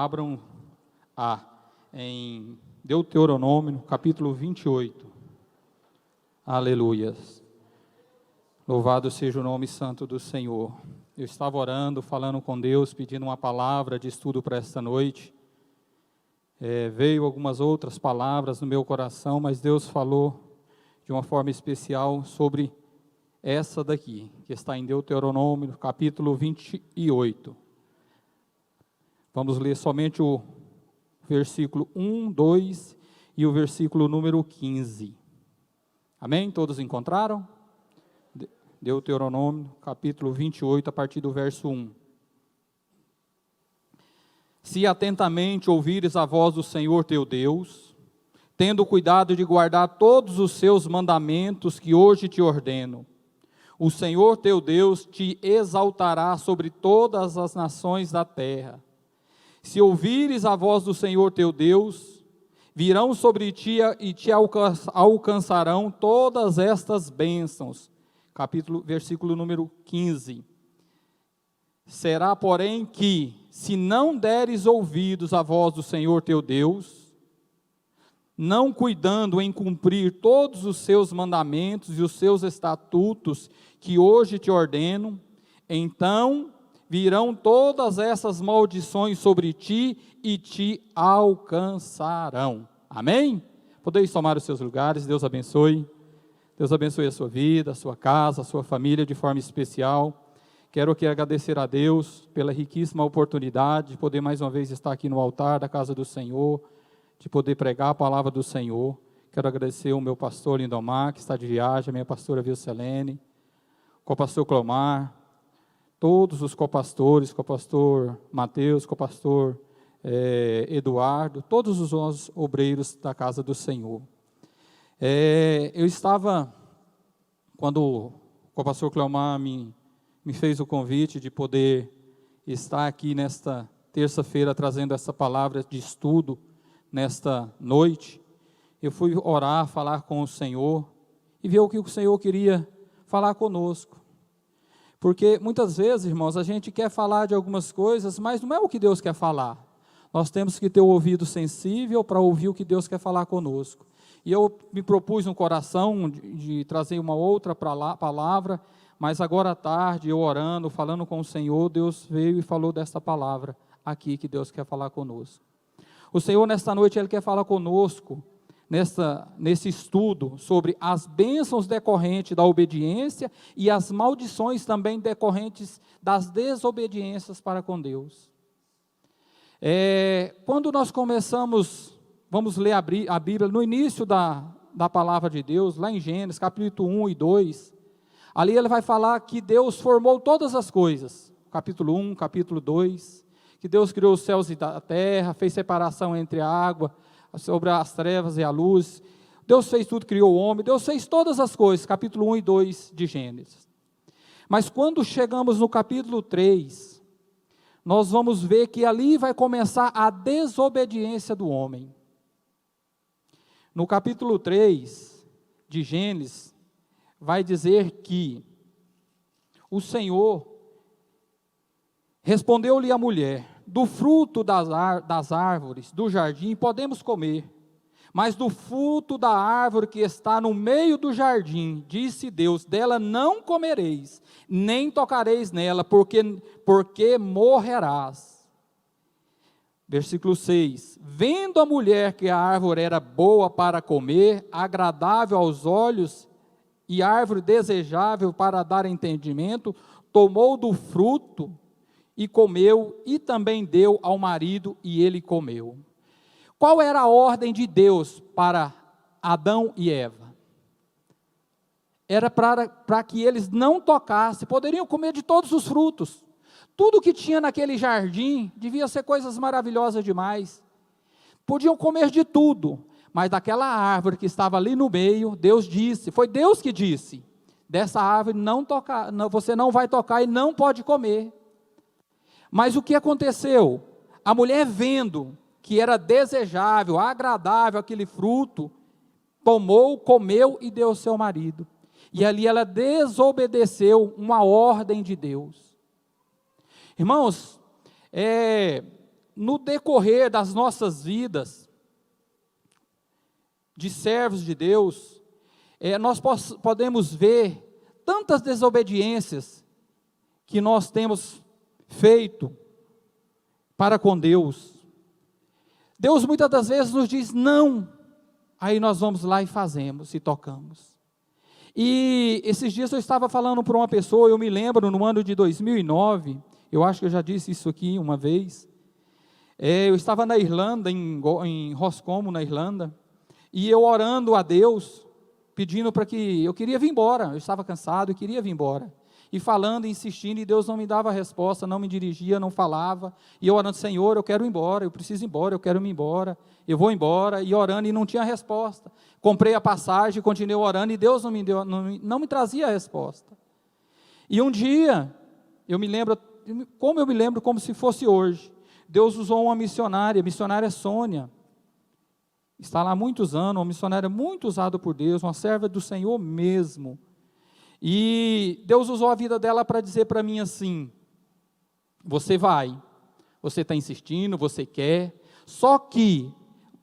abram em Deuteronômio, capítulo 28. Aleluias. Louvado seja o nome santo do Senhor. Eu estava orando, falando com Deus, pedindo uma palavra de estudo para esta noite. Veio algumas outras palavras no meu coração, mas Deus falou de uma forma especial sobre essa daqui, que está em Deuteronômio, capítulo 28. Vamos ler somente o versículo 1, 2 e o versículo número 15. Amém? Todos encontraram? Deuteronômio, capítulo 28, a partir do verso 1. Se atentamente ouvires a voz do Senhor teu Deus, tendo cuidado de guardar todos os seus mandamentos que hoje te ordeno, o Senhor teu Deus te exaltará sobre todas as nações da terra. Se ouvires a voz do Senhor teu Deus, virão sobre ti e te alcançarão todas estas bênçãos. Versículo número 15. Será, porém, que, se não deres ouvidos à voz do Senhor teu Deus, não cuidando em cumprir todos os seus mandamentos e os seus estatutos que hoje te ordeno, então virão todas essas maldições sobre ti e te alcançarão. Amém? Podeis tomar os seus lugares. Deus abençoe. Deus abençoe a sua vida, a sua casa, a sua família de forma especial. Quero aqui agradecer a Deus pela riquíssima oportunidade de poder mais uma vez estar aqui no altar da casa do Senhor, de poder pregar a palavra do Senhor. Quero agradecer ao meu pastor Lindomar, que está de viagem, a minha pastora Vilcelene, o copastor Clomar, todos os copastores, copastor Mateus, copastor Eduardo, todos os nossos obreiros da casa do Senhor. Eu estava, quando o copastor Clomar me fez o convite de poder estar aqui nesta terça-feira trazendo essa palavra de estudo, nesta noite, eu fui orar, falar com o Senhor e ver o que o Senhor queria falar conosco. Porque muitas vezes, irmãos, a gente quer falar de algumas coisas, mas não é o que Deus quer falar. Nós temos que ter o ouvido sensível para ouvir o que Deus quer falar conosco. E eu me propus no coração de trazer uma outra palavra, mas agora à tarde, eu orando, falando com o Senhor, Deus veio e falou dessa palavra aqui que Deus quer falar conosco. O Senhor, nesta noite, Ele quer falar conosco, nesse estudo, sobre as bênçãos decorrentes da obediência e as maldições também decorrentes das desobediências para com Deus. Quando nós começamos, vamos ler a Bíblia, no início da palavra de Deus, lá em Gênesis, capítulo 1 e 2, ali ele vai falar que Deus formou todas as coisas, capítulo 1, capítulo 2, que Deus criou os céus e a terra, fez separação entre a água, sobre as trevas e a luz. Deus fez tudo, criou o homem, Deus fez todas as coisas, capítulo 1 e 2 de Gênesis. Mas quando chegamos no capítulo 3, nós vamos ver que ali vai começar a desobediência do homem. No capítulo 3 de Gênesis, vai dizer que o Senhor respondeu-lhe a mulher: do fruto das árvores do jardim podemos comer, mas do fruto da árvore que está no meio do jardim, disse Deus, dela não comereis, nem tocareis nela, porque morrerás. Versículo 6, vendo a mulher que a árvore era boa para comer, agradável aos olhos, e árvore desejável para dar entendimento, tomou do fruto e comeu, e também deu ao marido, e ele comeu. Qual era a ordem de Deus para Adão e Eva? Era para que eles não tocassem, poderiam comer de todos os frutos. Tudo que tinha naquele jardim, devia ser coisas maravilhosas demais. Podiam comer de tudo, mas daquela árvore que estava ali no meio, Deus disse, foi Deus que disse, dessa árvore não tocar, você não vai tocar e não pode comer. Mas o que aconteceu? A mulher, vendo que era desejável, agradável aquele fruto, tomou, comeu e deu ao seu marido. E ali ela desobedeceu uma ordem de Deus. Irmãos, no decorrer das nossas vidas, de servos de Deus, nós podemos ver tantas desobediências que nós temos feito para com Deus. Deus muitas das vezes nos diz não, aí nós vamos lá e fazemos, e tocamos. E esses dias eu estava falando para uma pessoa, eu me lembro no ano de 2009, eu acho que eu já disse isso aqui uma vez, eu estava na Irlanda, em Roscommon, na Irlanda, e eu orando a Deus, pedindo para que, eu queria vir embora, eu estava cansado e queria vir embora, e falando, insistindo, e Deus não me dava resposta, não me dirigia, não falava, e eu orando, Senhor, eu quero ir embora, eu preciso ir embora, eu quero ir embora, eu vou embora, e orando, e não tinha resposta. Comprei a passagem, continuei orando, e Deus não me trazia a resposta. E um dia, eu me lembro como se fosse hoje, Deus usou uma missionária, a missionária Sônia, está lá há muitos anos, uma missionária muito usada por Deus, uma serva do Senhor mesmo. E Deus usou a vida dela para dizer para mim assim, você está insistindo, você quer, só que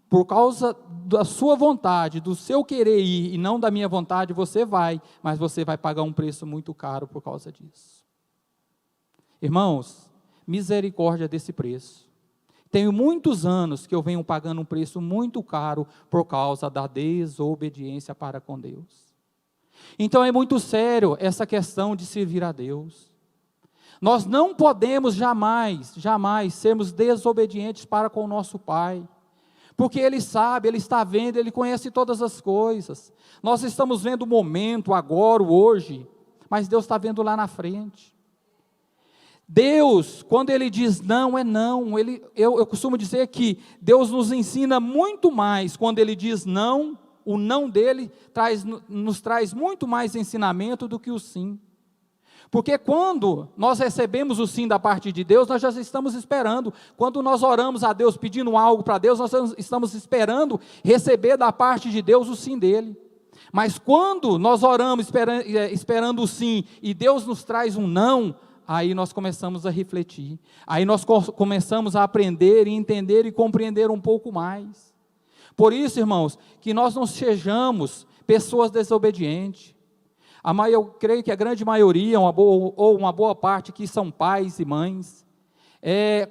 por causa da sua vontade, do seu querer ir, e não da minha vontade, você vai, mas você vai pagar um preço muito caro por causa disso. Irmãos, misericórdia desse preço. Tenho muitos anos que eu venho pagando um preço muito caro por causa da desobediência para com Deus. Então é muito sério essa questão de servir a Deus. Nós não podemos jamais sermos desobedientes para com o nosso Pai, porque Ele sabe, Ele está vendo, Ele conhece todas as coisas. Nós estamos vendo o momento, agora, o hoje, mas Deus está vendo lá na frente. Deus, quando Ele diz não, é não. Eu costumo dizer que Deus nos ensina muito mais quando Ele diz não. O não dele nos traz muito mais ensinamento do que o sim. Porque quando nós recebemos o sim da parte de Deus, nós já estamos esperando. Quando nós oramos a Deus pedindo algo para Deus, nós estamos esperando receber da parte de Deus o sim dele. Mas quando nós oramos esperando o sim e Deus nos traz um não, aí nós começamos a refletir. Aí nós começamos a aprender e entender e compreender um pouco mais. Por isso, irmãos, que nós não sejamos pessoas desobedientes. Eu creio que a grande maioria, uma boa parte aqui são pais e mães.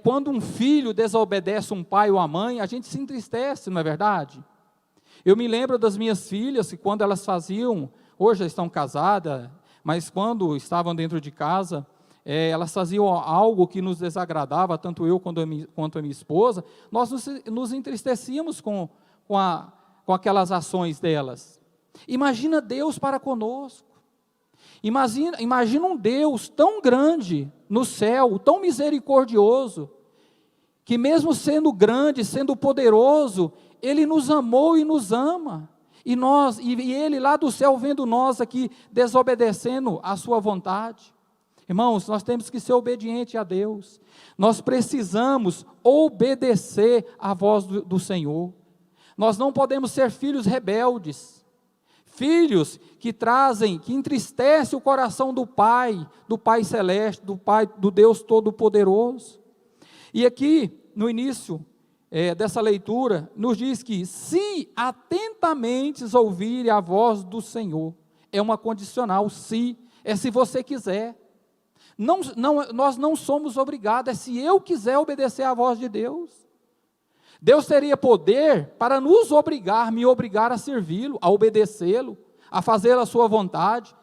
Quando um filho desobedece um pai ou a mãe, a gente se entristece, não é verdade? Eu me lembro das minhas filhas, que quando elas faziam, hoje elas estão casadas, mas quando estavam dentro de casa, elas faziam algo que nos desagradava, tanto eu quanto a minha esposa, nós nos entristecíamos com aquelas ações delas. Imagina Deus para conosco. Imagina um Deus tão grande no céu, tão misericordioso, que mesmo sendo grande, sendo poderoso, Ele nos amou e nos ama. E Ele lá do céu vendo nós aqui desobedecendo a sua vontade. Irmãos, nós temos que ser obedientes a Deus. Nós precisamos obedecer à voz do Senhor. Nós não podemos ser filhos rebeldes, filhos que entristecem o coração do Pai Celeste, do Deus Todo-Poderoso. E aqui, no início dessa leitura, nos diz que, se atentamente ouvirem a voz do Senhor, é uma condicional, se você quiser. Nós não somos obrigados, é se eu quiser obedecer à voz de Deus. Deus teria poder para me obrigar a servi-lo, a obedecê-lo, a fazer a sua vontade.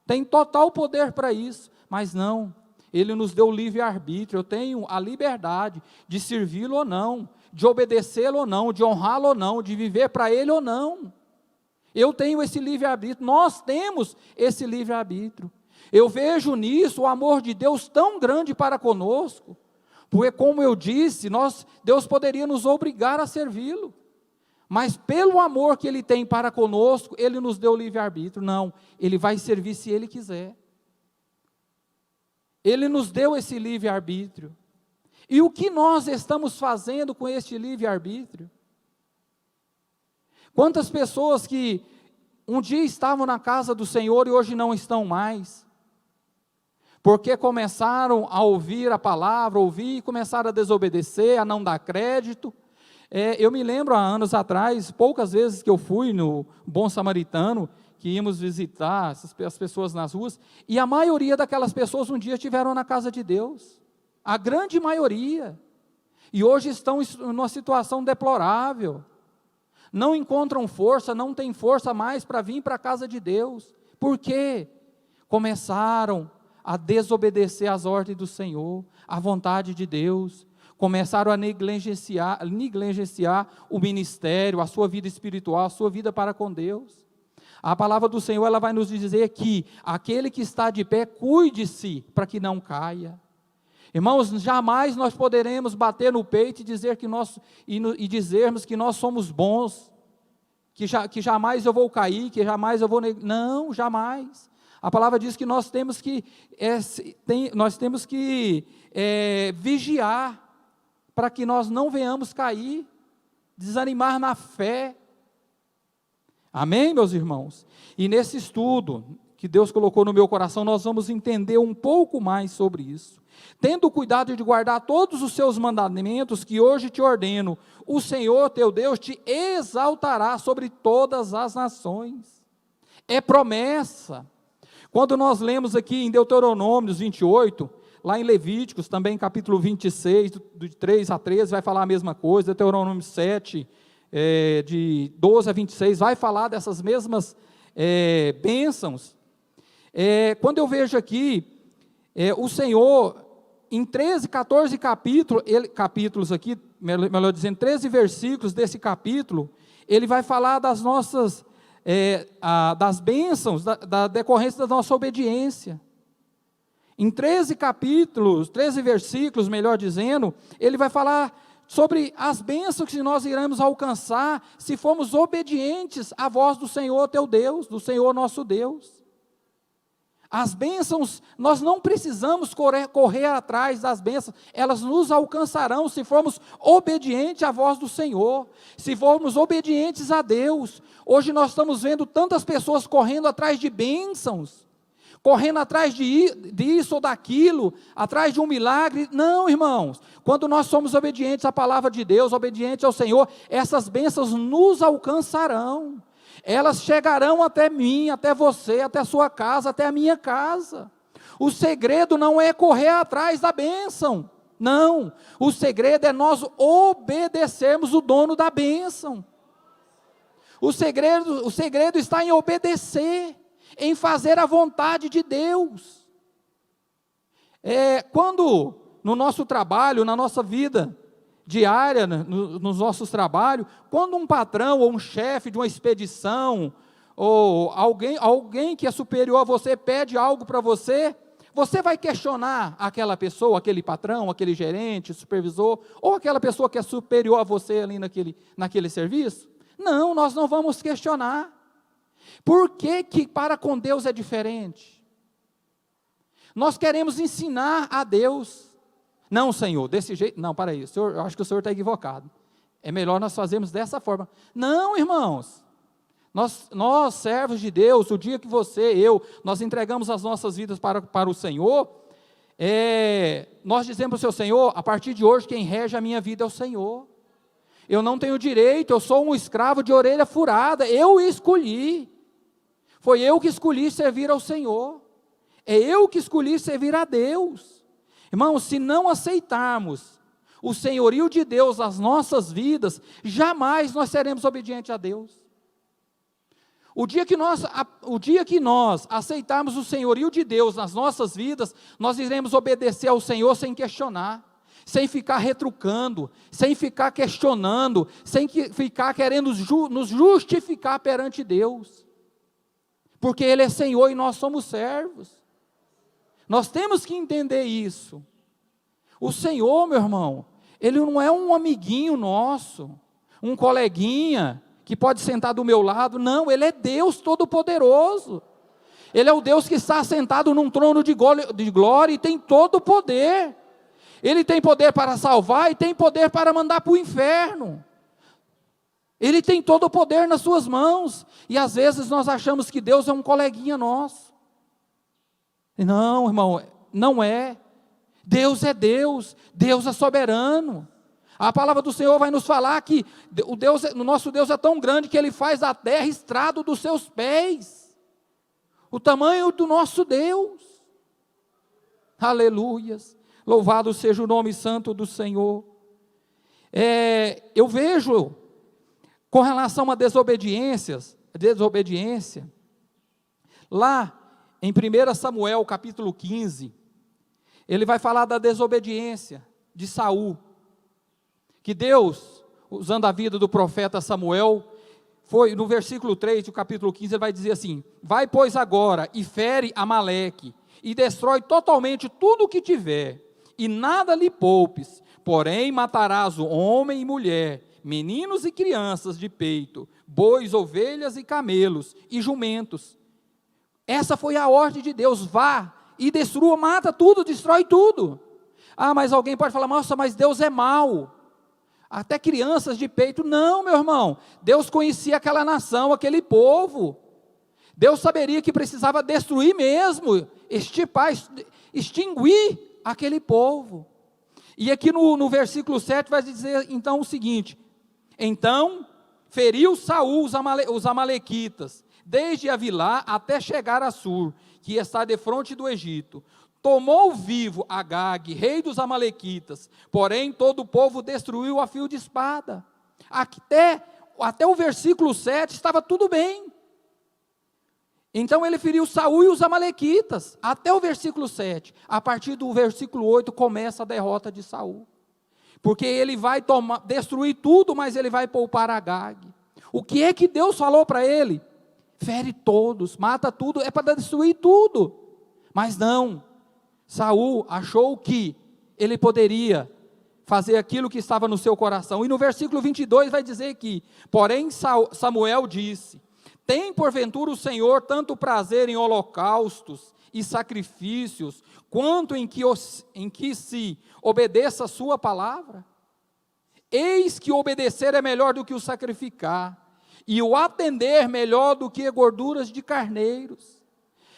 Tem total poder para isso, mas não. Ele nos deu livre-arbítrio. Eu tenho a liberdade de servi-lo ou não, de obedecê-lo ou não, de honrá-lo ou não, de viver para Ele ou não. Eu tenho esse livre-arbítrio, nós temos esse livre-arbítrio. Eu vejo nisso o amor de Deus tão grande para conosco, porque, como eu disse, Deus poderia nos obrigar a servi-lo, mas pelo amor que Ele tem para conosco, Ele nos deu livre-arbítrio. Não, Ele vai servir se Ele quiser. Ele nos deu esse livre-arbítrio. E o que nós estamos fazendo com este livre-arbítrio? Quantas pessoas que um dia estavam na casa do Senhor e hoje não estão mais, porque começaram a ouvir a palavra, ouvir e começaram a desobedecer, a não dar crédito. Eu me lembro há anos atrás, poucas vezes que eu fui no Bom Samaritano, que íamos visitar as pessoas nas ruas, e a maioria daquelas pessoas um dia estiveram na casa de Deus, a grande maioria, e hoje estão numa situação deplorável, não encontram força, não têm força mais para vir para a casa de Deus. Por quê? Começaram a desobedecer às ordens do Senhor, à vontade de Deus, começaram a negligenciar o ministério, a sua vida espiritual, a sua vida para com Deus. A palavra do Senhor, ela vai nos dizer que aquele que está de pé, cuide-se para que não caia. Irmãos, jamais nós poderemos bater no peito e dizer e dizermos que nós somos bons, que jamais eu vou cair, que jamais eu vou... Não, jamais. A palavra diz que nós temos que vigiar, para que nós não venhamos cair, desanimar na fé. Amém, meus irmãos? E nesse estudo que Deus colocou no meu coração, nós vamos entender um pouco mais sobre isso. Tendo cuidado de guardar todos os seus mandamentos que hoje te ordeno, o Senhor teu Deus te exaltará sobre todas as nações. É promessa. Quando nós lemos aqui em Deuteronômio 28, lá em Levíticos, também capítulo 26, de 3 a 13, vai falar a mesma coisa. Deuteronômio 7, de 12 a 26, vai falar dessas mesmas bênçãos. Quando eu vejo aqui, o Senhor, em 13, 14 capítulos aqui, melhor dizendo, 13 versículos desse capítulo, ele vai falar das nossas, das bênçãos, da decorrência da nossa obediência. Em 13 capítulos, 13 versículos, melhor dizendo, ele vai falar sobre as bênçãos que nós iremos alcançar se formos obedientes à voz do Senhor teu Deus, do Senhor nosso Deus. As bênçãos, nós não precisamos correr atrás das bênçãos, elas nos alcançarão se formos obedientes à voz do Senhor, se formos obedientes a Deus. Hoje nós estamos vendo tantas pessoas correndo atrás de bênçãos, correndo atrás disso ou daquilo, atrás de um milagre. Não, irmãos, quando nós somos obedientes à palavra de Deus, obedientes ao Senhor, essas bênçãos nos alcançarão. Elas chegarão até mim, até você, até a sua casa, até a minha casa. O segredo não é correr atrás da bênção, não. O segredo é nós obedecermos o dono da bênção. O segredo está em obedecer, em fazer a vontade de Deus. Quando no nosso trabalho, na nossa vida diária, nos nossos trabalhos, quando um patrão ou um chefe de uma expedição, ou alguém que é superior a você pede algo para você, você vai questionar aquela pessoa, aquele patrão, aquele gerente, supervisor, ou aquela pessoa que é superior a você ali naquele serviço? Não, nós não vamos questionar. Por que que para com Deus é diferente? Nós queremos ensinar a Deus. Não, Senhor, desse jeito, não, para aí, eu acho que o Senhor está equivocado. É melhor nós fazermos dessa forma. Não, irmãos, nós servos de Deus, o dia que nós entregamos as nossas vidas para o Senhor, nós dizemos para o Senhor, a partir de hoje quem rege a minha vida é o Senhor. Eu não tenho direito, eu sou um escravo de orelha furada, eu escolhi. Foi eu que escolhi servir ao Senhor. É eu que escolhi servir a Deus. Irmãos, se não aceitarmos o senhorio de Deus nas nossas vidas, jamais nós seremos obedientes a Deus. O dia que nós aceitarmos o senhorio de Deus nas nossas vidas, nós iremos obedecer ao Senhor sem questionar, sem ficar retrucando, sem ficar questionando, sem ficar querendo nos justificar perante Deus, porque Ele é Senhor e nós somos servos. Nós temos que entender isso. O Senhor, meu irmão, Ele não é um amiguinho nosso, um coleguinha que pode sentar do meu lado. Não, Ele é Deus Todo-Poderoso. Ele é o Deus que está sentado num trono de glória e tem todo o poder. Ele tem poder para salvar e tem poder para mandar para o inferno. Ele tem todo o poder nas suas mãos. E às vezes nós achamos que Deus é um coleguinha nosso. Não, irmão, Não é. Deus é Deus, Deus é soberano. A palavra do Senhor vai nos falar que o nosso Deus é tão grande que Ele faz a terra estrado dos seus pés. O tamanho do nosso Deus. Aleluias. Louvado seja o nome santo do Senhor. Eu vejo, com relação a desobediência, lá em 1 Samuel capítulo 15, ele vai falar da desobediência de Saul, que Deus, usando a vida do profeta Samuel, foi no versículo 3 do capítulo 15, ele vai dizer assim: vai pois agora e fere Amaleque, e destrói totalmente tudo o que tiver, e nada lhe poupes, porém matarás o homem e mulher, meninos e crianças de peito, bois, ovelhas e camelos, e jumentos. Essa foi a ordem de Deus: vá e destrua, mata tudo, destrói tudo. Ah, mas alguém pode falar: nossa, mas Deus é mau, até crianças de peito. Não, meu irmão, Deus conhecia aquela nação, aquele povo. Deus saberia que precisava destruir mesmo, extinguir aquele povo. E aqui no versículo 7 vai dizer então o seguinte: então feriu Saul os amalequitas, desde Avilá até chegar a Sur, que está defronte do Egito. Tomou vivo Agag, rei dos amalequitas, porém todo o povo destruiu a fio de espada. Até o versículo 7 estava tudo bem. Então ele feriu Saul e os amalequitas, até o versículo 7. A partir do versículo 8 começa a derrota de Saul. Porque ele vai destruir tudo, mas ele vai poupar Agag. O que é que Deus falou para ele? Fere todos, mata tudo, é para destruir tudo. Mas não, Saul achou que ele poderia fazer aquilo que estava no seu coração. E no versículo 22 vai dizer que, porém Samuel disse: tem porventura o Senhor tanto prazer em holocaustos e sacrifícios, quanto em que se obedeça a sua palavra? Eis que obedecer é melhor do que o sacrificar, e o atender melhor do que gorduras de carneiros.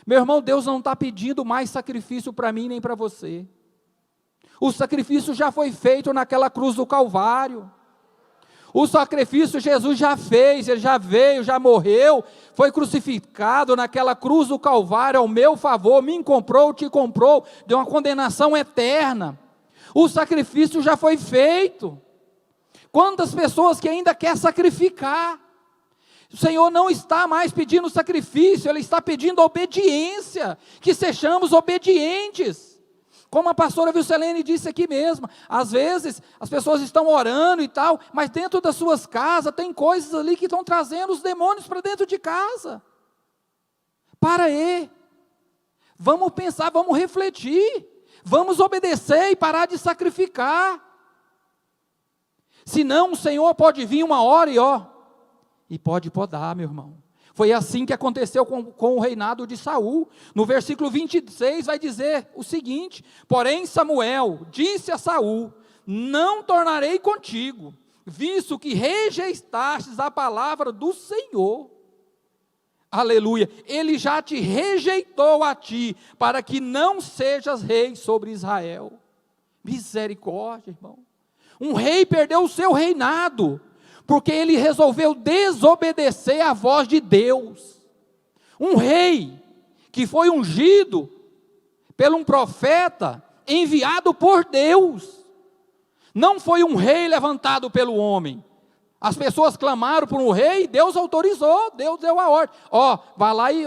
Meu irmão, Deus não está pedindo mais sacrifício para mim nem para você. O sacrifício já foi feito naquela cruz do Calvário. O sacrifício Jesus já fez, Ele já veio, já morreu, foi crucificado naquela cruz do Calvário ao meu favor, me comprou, te comprou, de uma condenação eterna. O sacrifício já foi feito. Quantas pessoas que ainda querem sacrificar? O Senhor não está mais pedindo sacrifício, Ele está pedindo obediência, que sejamos obedientes. Como a pastora Vilcelene disse aqui mesmo, às vezes as pessoas estão orando e tal, mas dentro das suas casas tem coisas ali que estão trazendo os demônios para dentro de casa. Para aí, vamos pensar, vamos refletir, vamos obedecer e parar de sacrificar. Senão o Senhor pode vir uma hora e pode podar, meu irmão. Foi assim que aconteceu com o reinado de Saul. No versículo 26 vai dizer o seguinte: porém Samuel disse a Saul: não tornarei contigo, visto que rejeitastes a palavra do Senhor. Aleluia, Ele já te rejeitou a ti, para que não sejas rei sobre Israel. Misericórdia, irmão. Um rei perdeu o seu reinado, porque ele resolveu desobedecer à voz de Deus. Um rei que foi ungido por um profeta enviado por Deus. Não foi um rei levantado pelo homem. As pessoas clamaram por um rei, Deus autorizou, Deus deu a ordem. Vai lá e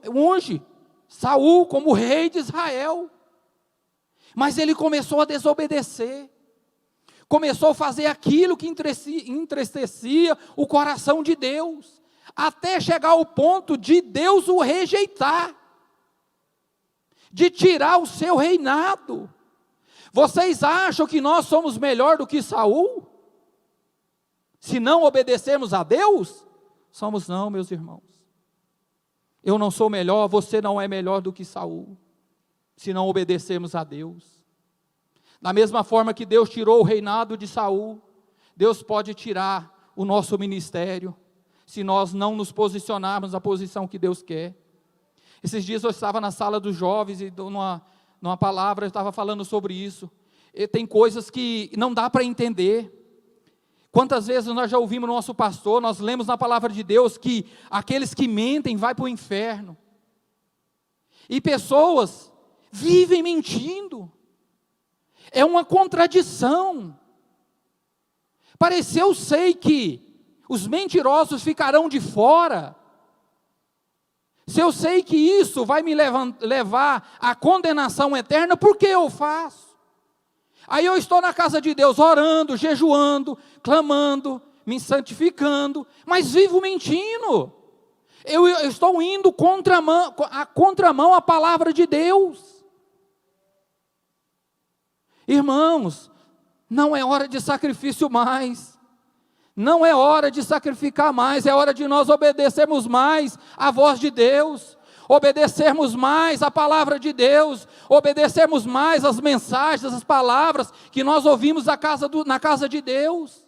unge Saul como rei de Israel. Mas ele começou a desobedecer. Começou a fazer aquilo que entristecia o coração de Deus, até chegar ao ponto de Deus o rejeitar, de tirar o seu reinado. Vocês acham que nós somos melhor do que Saul? Se não obedecermos a Deus? Somos não, meus irmãos. Eu não sou melhor, você não é melhor do que Saul, se não obedecermos a Deus. Da mesma forma que Deus tirou o reinado de Saul, Deus pode tirar o nosso ministério, se nós não nos posicionarmos na posição que Deus quer. Esses dias eu estava na sala dos jovens, e numa palavra, eu estava falando sobre isso. E tem coisas que não dá para entender. Quantas vezes nós já ouvimos no nosso pastor, nós lemos na palavra de Deus que aqueles que mentem vão para o inferno. E pessoas vivem mentindo. É uma contradição. Pareceu sei que os mentirosos ficarão de fora. Se eu sei que isso vai me levar à condenação eterna, por que eu faço? Aí eu estou na casa de Deus orando, jejuando, clamando, me santificando, mas vivo mentindo. Eu estou indo contramão à palavra de Deus. Irmãos, não é hora de sacrifício mais. Não é hora de sacrificar mais, é hora de nós obedecermos mais à voz de Deus, obedecermos mais à palavra de Deus, obedecermos mais às mensagens, às palavras que nós ouvimos na casa de Deus.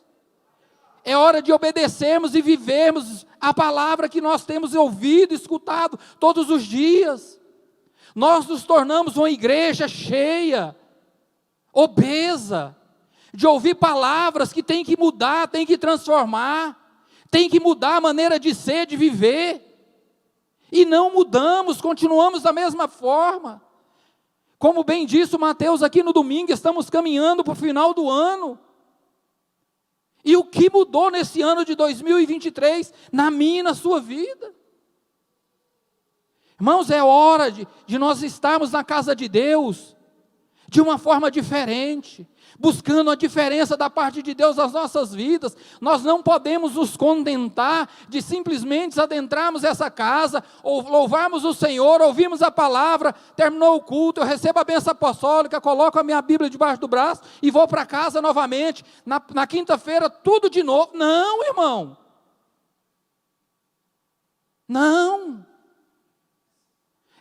É hora de obedecermos e vivermos a palavra que nós temos ouvido, escutado todos os dias. Nós nos tornamos uma igreja cheia, obesa, de ouvir palavras que tem que mudar, tem que transformar, tem que mudar a maneira de ser, de viver. E não mudamos, continuamos da mesma forma. Como bem disse o Mateus aqui no domingo, estamos caminhando para o final do ano. E o que mudou nesse ano de 2023, na minha e na sua vida? Irmãos, é hora de nós estarmos na casa de Deus, de uma forma diferente, buscando a diferença da parte de Deus nas nossas vidas. Nós não podemos nos contentar de simplesmente adentrarmos essa casa, ou louvarmos o Senhor, ouvirmos a palavra, terminou o culto, eu recebo a bênção apostólica, coloco a minha Bíblia debaixo do braço e vou para casa novamente, na quinta-feira tudo de novo. Não, irmão, não,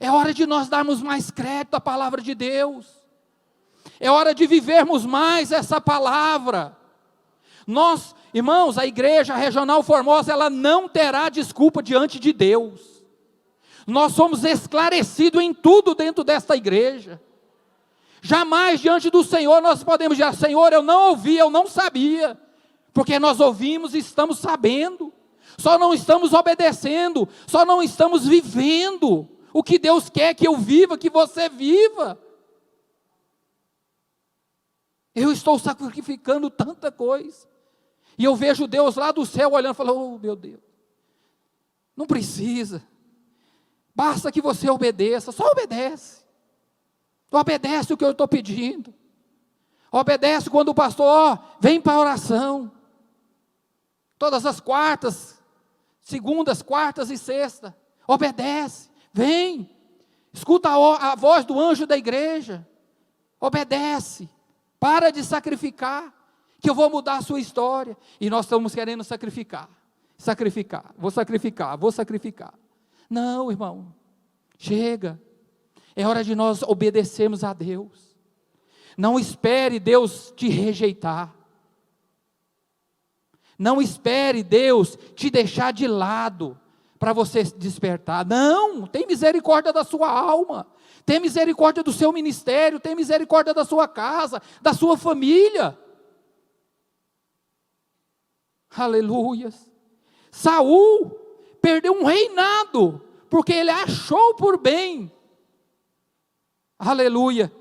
é hora de nós darmos mais crédito à palavra de Deus. É hora de vivermos mais essa palavra. Nós, irmãos, a Igreja Regional Formosa, ela não terá desculpa diante de Deus. Nós somos esclarecidos em tudo dentro desta igreja. Jamais diante do Senhor nós podemos dizer: Senhor, eu não ouvi, eu não sabia. Porque nós ouvimos e estamos sabendo. Só não estamos obedecendo, só não estamos vivendo o que Deus quer que eu viva, que você viva. Eu estou sacrificando tanta coisa. E eu vejo Deus lá do céu olhando e falando: oh meu Deus, não precisa. Basta que você obedeça, só obedece. Obedece o que eu estou pedindo. Obedece quando o pastor, vem para a oração. Todas as quartas, segundas, quartas e sexta. Obedece, vem. Escuta a voz do anjo da igreja. Obedece. Para de sacrificar, que eu vou mudar a sua história. E nós estamos querendo sacrificar. Vou sacrificar. Não, irmão, chega. É hora de nós obedecermos a Deus. Não espere Deus te rejeitar. Não espere Deus te deixar de lado para você despertar. Não, tem misericórdia da sua alma. Tem misericórdia do seu ministério, tem misericórdia da sua casa, da sua família. Aleluias. Saul perdeu um reinado, porque ele achou por bem, aleluia,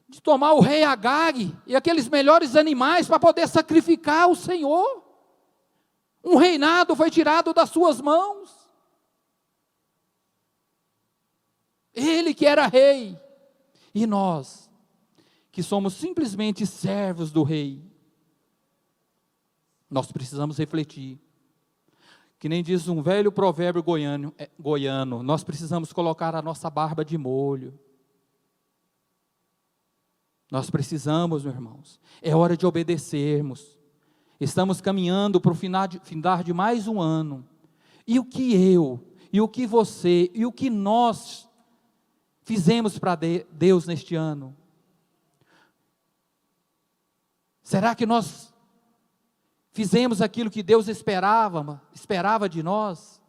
de tomar o rei Agag e aqueles melhores animais para poder sacrificar o Senhor. Um reinado foi tirado das suas mãos. Ele que era rei, e nós, que somos simplesmente servos do rei, nós precisamos refletir, que nem diz um velho provérbio goiano, nós precisamos colocar a nossa barba de molho. Nós precisamos, meus irmãos, é hora de obedecermos. Estamos caminhando para o findar de mais um ano, e o que eu, e o que você, e o que nós fizemos para Deus neste ano? Será que nós fizemos aquilo que Deus esperava de nós?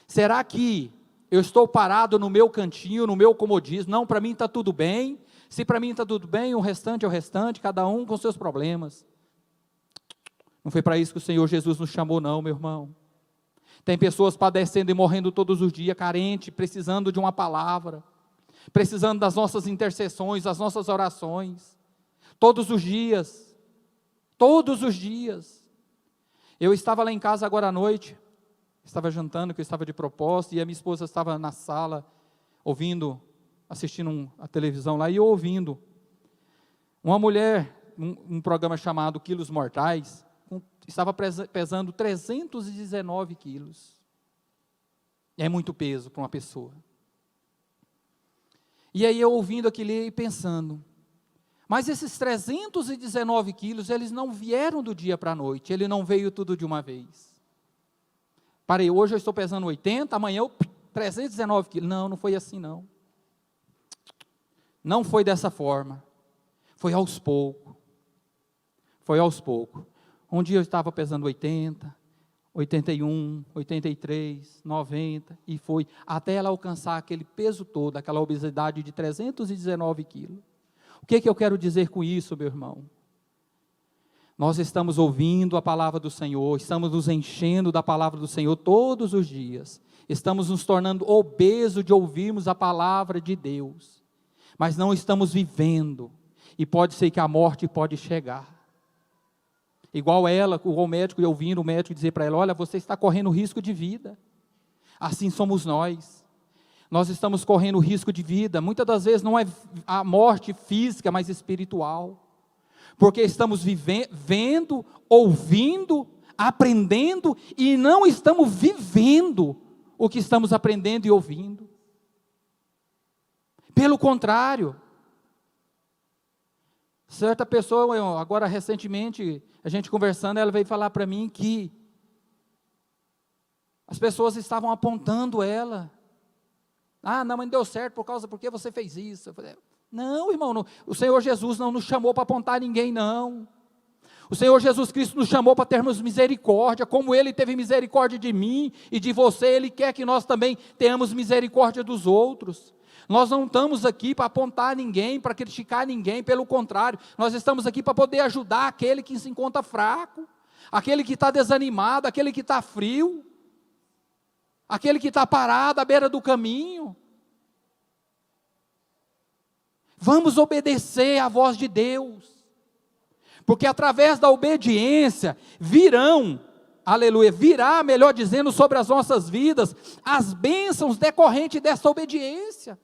Será que eu estou parado no meu cantinho, no meu comodismo, não, para mim está tudo bem, se para mim está tudo bem, o restante é o restante, cada um com seus problemas. Não foi para isso que o Senhor Jesus nos chamou não, meu irmão. Tem pessoas padecendo e morrendo todos os dias, carente, precisando de uma palavra, precisando das nossas intercessões, das nossas orações, todos os dias, Eu estava lá em casa agora à noite, estava jantando, que eu estava de propósito, e a minha esposa estava na sala, assistindo a televisão lá, e eu ouvindo, uma mulher, um programa chamado Quilos Mortais, estava pesando 319 quilos, é muito peso para uma pessoa, e aí eu ouvindo aquilo e pensando, mas esses 319 quilos, eles não vieram do dia para a noite, ele não veio tudo de uma vez, parei, hoje eu estou pesando 80, amanhã eu 319 quilos, não foi assim não foi dessa forma, foi aos poucos, um dia eu estava pesando 80, 81, 83, 90, e foi até ela alcançar aquele peso todo, aquela obesidade de 319 quilos. O que eu quero dizer com isso, meu irmão? Nós estamos ouvindo a palavra do Senhor, estamos nos enchendo da palavra do Senhor todos os dias, estamos nos tornando obesos de ouvirmos a palavra de Deus, mas não estamos vivendo, e pode ser que a morte pode chegar. Igual ela, o médico, eu ouvindo o médico dizer para ela, olha, você está correndo risco de vida. Assim somos nós. Nós estamos correndo risco de vida. Muitas das vezes não é a morte física, mas espiritual. Porque estamos vendo, ouvindo, aprendendo, e não estamos vivendo o que estamos aprendendo e ouvindo. Pelo contrário, certa pessoa, agora recentemente, a gente conversando, ela veio falar para mim que as pessoas estavam apontando ela. Ah, não, mas não deu certo porque você fez isso. Eu falei, não, irmão, não, o Senhor Jesus não nos chamou para apontar ninguém, não. O Senhor Jesus Cristo nos chamou para termos misericórdia, como Ele teve misericórdia de mim e de você, Ele quer que nós também tenhamos misericórdia dos outros. Nós não estamos aqui para apontar ninguém, para criticar ninguém, pelo contrário, nós estamos aqui para poder ajudar aquele que se encontra fraco, aquele que está desanimado, aquele que está frio, aquele que está parado à beira do caminho. Vamos obedecer à voz de Deus, porque através da obediência virá, melhor dizendo, sobre as nossas vidas, as bênçãos decorrentes dessa obediência.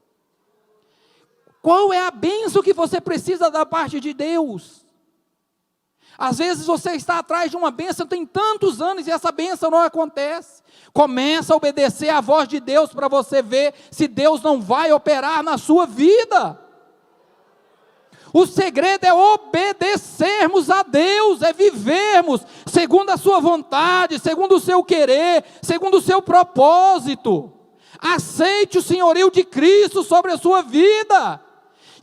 Qual é a bênção que você precisa da parte de Deus? Às vezes você está atrás de uma bênção, tem tantos anos e essa bênção não acontece. Começa a obedecer à voz de Deus para você ver se Deus não vai operar na sua vida. O segredo é obedecermos a Deus, é vivermos segundo a sua vontade, segundo o seu querer, segundo o seu propósito. Aceite o senhorio de Cristo sobre a sua vida.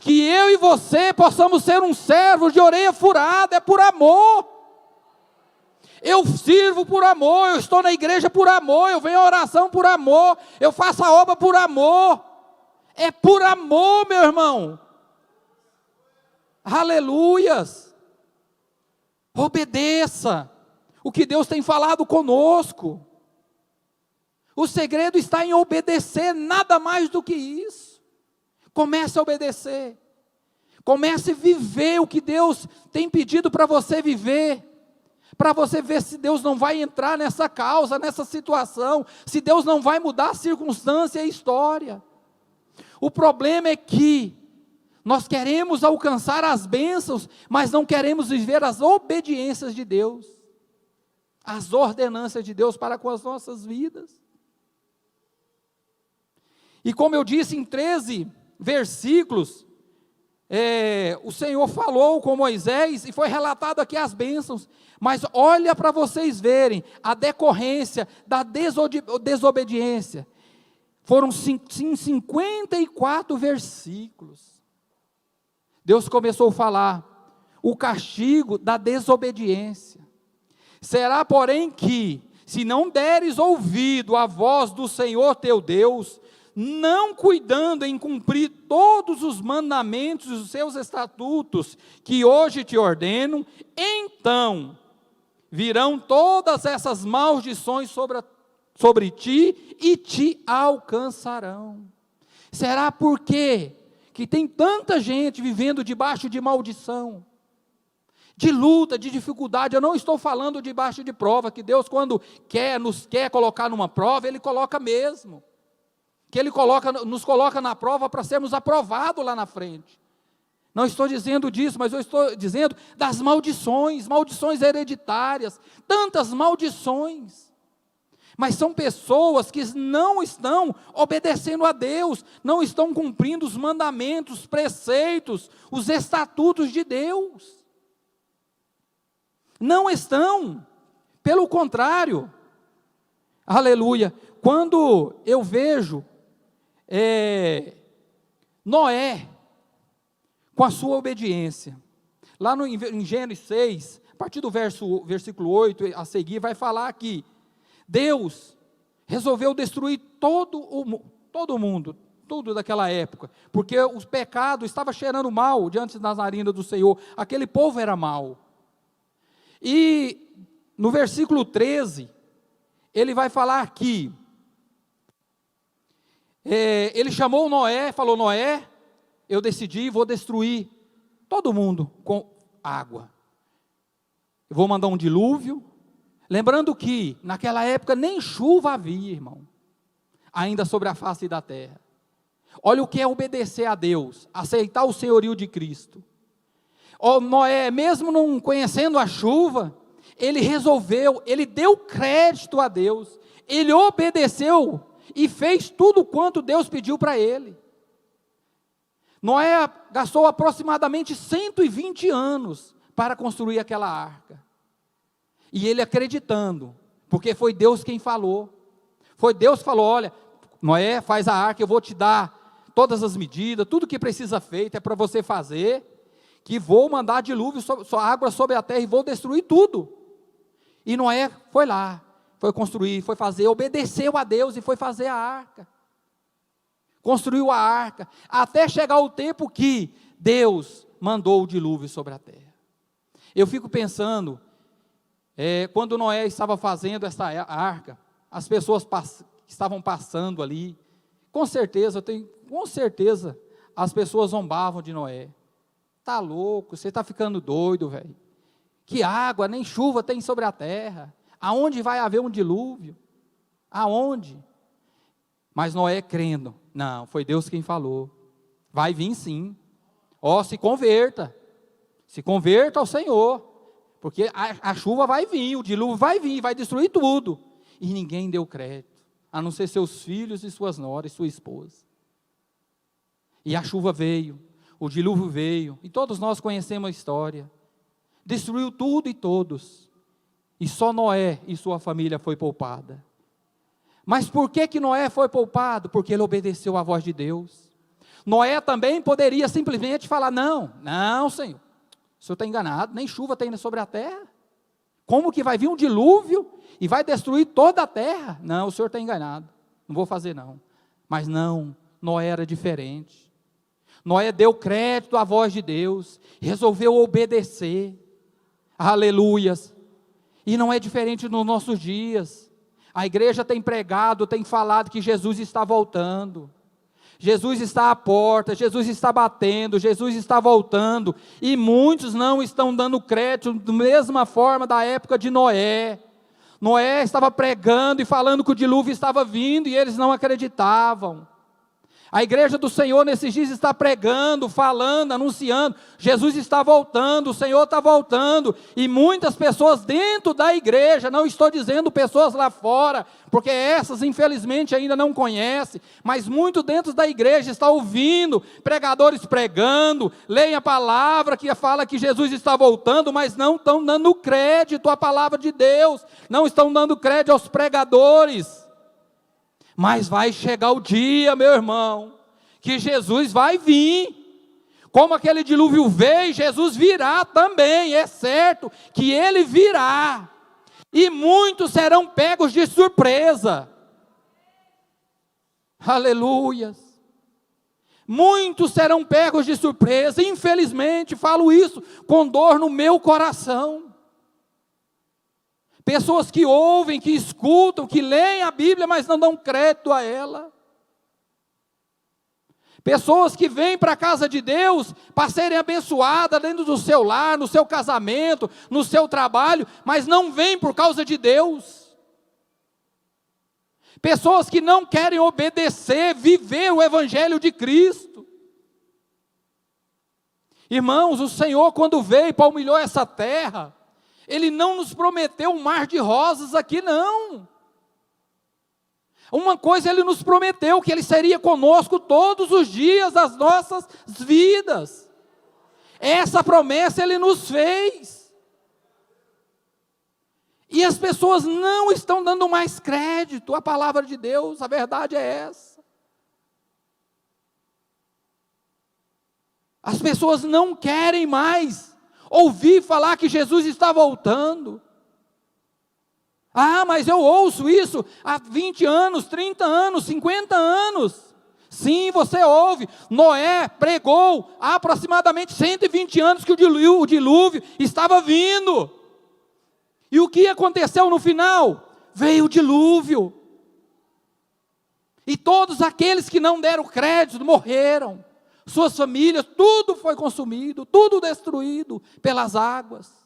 Que eu e você possamos ser um servo de orelha furada, é por amor. Eu sirvo por amor, eu estou na igreja por amor, eu venho à oração por amor, eu faço a obra por amor. É por amor, meu irmão. Aleluias. Obedeça o que Deus tem falado conosco. O segredo está em obedecer, nada mais do que isso. Comece a obedecer, comece a viver o que Deus tem pedido para você viver, para você ver se Deus não vai entrar nessa causa, nessa situação, se Deus não vai mudar a circunstância e a história. O problema é que nós queremos alcançar as bênçãos, mas não queremos viver as obediências de Deus, as ordenanças de Deus para com as nossas vidas. E como eu disse em 13 versículos, o Senhor falou com Moisés e foi relatado aqui as bênçãos, mas olha para vocês verem a decorrência da desobediência, foram 54 versículos, Deus começou a falar, o castigo da desobediência, será porém que, se não deres ouvido à voz do Senhor teu Deus, não cuidando em cumprir todos os mandamentos e os seus estatutos que hoje te ordeno, então virão todas essas maldições sobre ti e te alcançarão. Será por quê que tem tanta gente vivendo debaixo de maldição, de luta, de dificuldade? Eu não estou falando debaixo de prova, que Deus, quando nos quer colocar numa prova, Ele coloca mesmo. Que Ele nos coloca na prova para sermos aprovados lá na frente. Não estou dizendo disso, mas eu estou dizendo das maldições hereditárias, tantas maldições. Mas são pessoas que não estão obedecendo a Deus, não estão cumprindo os mandamentos, os preceitos, os estatutos de Deus. Não estão, pelo contrário. Aleluia. Quando eu vejo Noé, com a sua obediência, lá em Gênesis 6, a partir do versículo 8 a seguir, vai falar que Deus resolveu destruir todo o mundo, tudo daquela época, porque o pecado estava cheirando mal diante das narinas do Senhor, aquele povo era mau. E no versículo 13, ele vai falar que ele chamou Noé, falou: Noé, eu decidi, vou destruir todo mundo com água. Eu vou mandar um dilúvio. Lembrando que naquela época nem chuva havia, irmão, ainda sobre a face da terra. Olha o que é obedecer a Deus, aceitar o senhorio de Cristo. Noé, mesmo não conhecendo a chuva, ele resolveu, ele deu crédito a Deus, ele obedeceu e fez tudo quanto Deus pediu para ele. Noé gastou aproximadamente 120 anos para construir aquela arca. E ele acreditando, porque foi Deus quem falou. Foi Deus que falou: olha, Noé, faz a arca, eu vou te dar todas as medidas, tudo que precisa feito é para você fazer, que vou mandar dilúvio, água sobre a terra e vou destruir tudo. E Noé foi lá, foi construir, foi fazer, obedeceu a Deus e foi fazer a arca. Construiu a arca, até chegar o tempo que Deus mandou o dilúvio sobre a terra. Eu fico pensando, quando Noé estava fazendo essa arca, as pessoas que estavam passando ali, com certeza as pessoas zombavam de Noé. Tá louco, você está ficando doido, velho. Que água, nem chuva tem sobre a terra. Aonde vai haver um dilúvio? Aonde? Mas Noé crendo, não, foi Deus quem falou. Vai vir sim. Se converta ao Senhor, porque a chuva vai vir, o dilúvio vai vir, vai destruir tudo. E ninguém deu crédito, a não ser seus filhos e suas noras e sua esposa. E a chuva veio, o dilúvio veio, e todos nós conhecemos a história. Destruiu tudo e todos, e só Noé e sua família foi poupada. Mas por que Noé foi poupado? Porque ele obedeceu à voz de Deus. Noé também poderia simplesmente falar: não, Senhor, o Senhor está enganado, nem chuva tem sobre a terra. Como que vai vir um dilúvio e vai destruir toda a terra? Não, o Senhor está enganado, não vou fazer não. Mas não, Noé era diferente. Noé deu crédito à voz de Deus, resolveu obedecer. Aleluias. E não é diferente nos nossos dias. A igreja tem pregado, tem falado que Jesus está voltando. Jesus está à porta, Jesus está batendo, Jesus está voltando. E muitos não estão dando crédito da mesma forma da época de Noé. Noé estava pregando e falando que o dilúvio estava vindo e eles não acreditavam. A igreja do Senhor nesses dias está pregando, falando, anunciando: Jesus está voltando, o Senhor está voltando. E muitas pessoas dentro da igreja, não estou dizendo pessoas lá fora, porque essas infelizmente ainda não conhecem, mas muito dentro da igreja está ouvindo pregadores pregando, leem a palavra que fala que Jesus está voltando, mas não estão dando crédito à palavra de Deus, não estão dando crédito aos pregadores. Mas vai chegar o dia, meu irmão, que Jesus vai vir. Como aquele dilúvio veio, Jesus virá também. É certo que Ele virá. E muitos serão pegos de surpresa. Aleluias. Muitos serão pegos de surpresa. Infelizmente, falo isso com dor no meu coração. Pessoas que ouvem, que escutam, que leem a Bíblia, mas não dão crédito a ela. Pessoas que vêm para a casa de Deus para serem abençoadas dentro do seu lar, no seu casamento, no seu trabalho, mas não vêm por causa de Deus. Pessoas que não querem obedecer, viver o Evangelho de Cristo. Irmãos, o Senhor, quando veio e palmilhou essa terra, Ele não nos prometeu um mar de rosas aqui, não. Uma coisa Ele nos prometeu, que Ele seria conosco todos os dias das nossas vidas. Essa promessa Ele nos fez. E as pessoas não estão dando mais crédito à palavra de Deus, a verdade é essa. As pessoas não querem mais ouvir falar que Jesus está voltando. Ah, mas eu ouço isso há 20 anos, 30 anos, 50 anos. Sim, você ouve. Noé pregou há aproximadamente 120 anos que o dilúvio estava vindo. E o que aconteceu no final? Veio o dilúvio. E todos aqueles que não deram crédito morreram. Suas famílias, tudo foi consumido, tudo destruído pelas águas.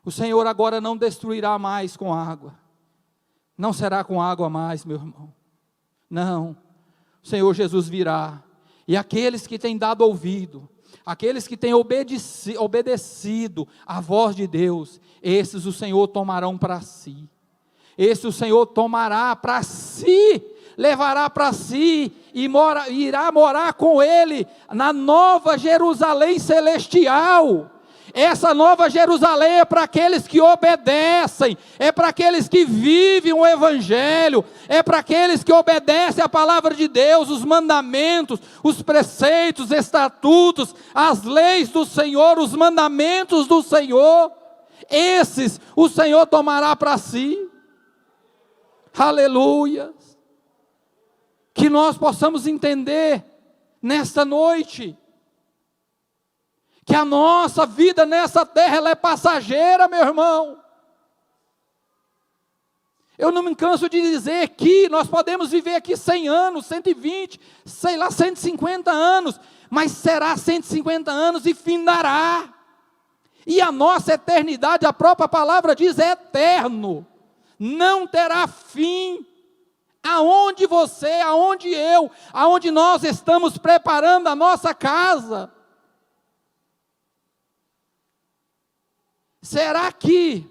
O Senhor agora não destruirá mais com água. Não será com água mais, meu irmão. Não. O Senhor Jesus virá. E aqueles que têm dado ouvido, aqueles que têm obedecido à voz de Deus, esses o Senhor tomarão para si. Esse o Senhor tomará para si, levará para si e irá morar com Ele na nova Jerusalém celestial. Essa nova Jerusalém é para aqueles que obedecem, é para aqueles que vivem o Evangelho, é para aqueles que obedecem a palavra de Deus, os mandamentos, os preceitos, estatutos, as leis do Senhor, os mandamentos do Senhor. Esses o Senhor tomará para si. Aleluia. Que nós possamos entender nesta noite que a nossa vida nessa terra ela é passageira, meu irmão. Eu não me canso de dizer que nós podemos viver aqui 100 anos, 120, sei lá, 150 anos, mas será 150 anos e findará. E a nossa eternidade, a própria palavra diz, é eterno, não terá fim. Aonde você, aonde eu, aonde nós estamos preparando a nossa casa, será que,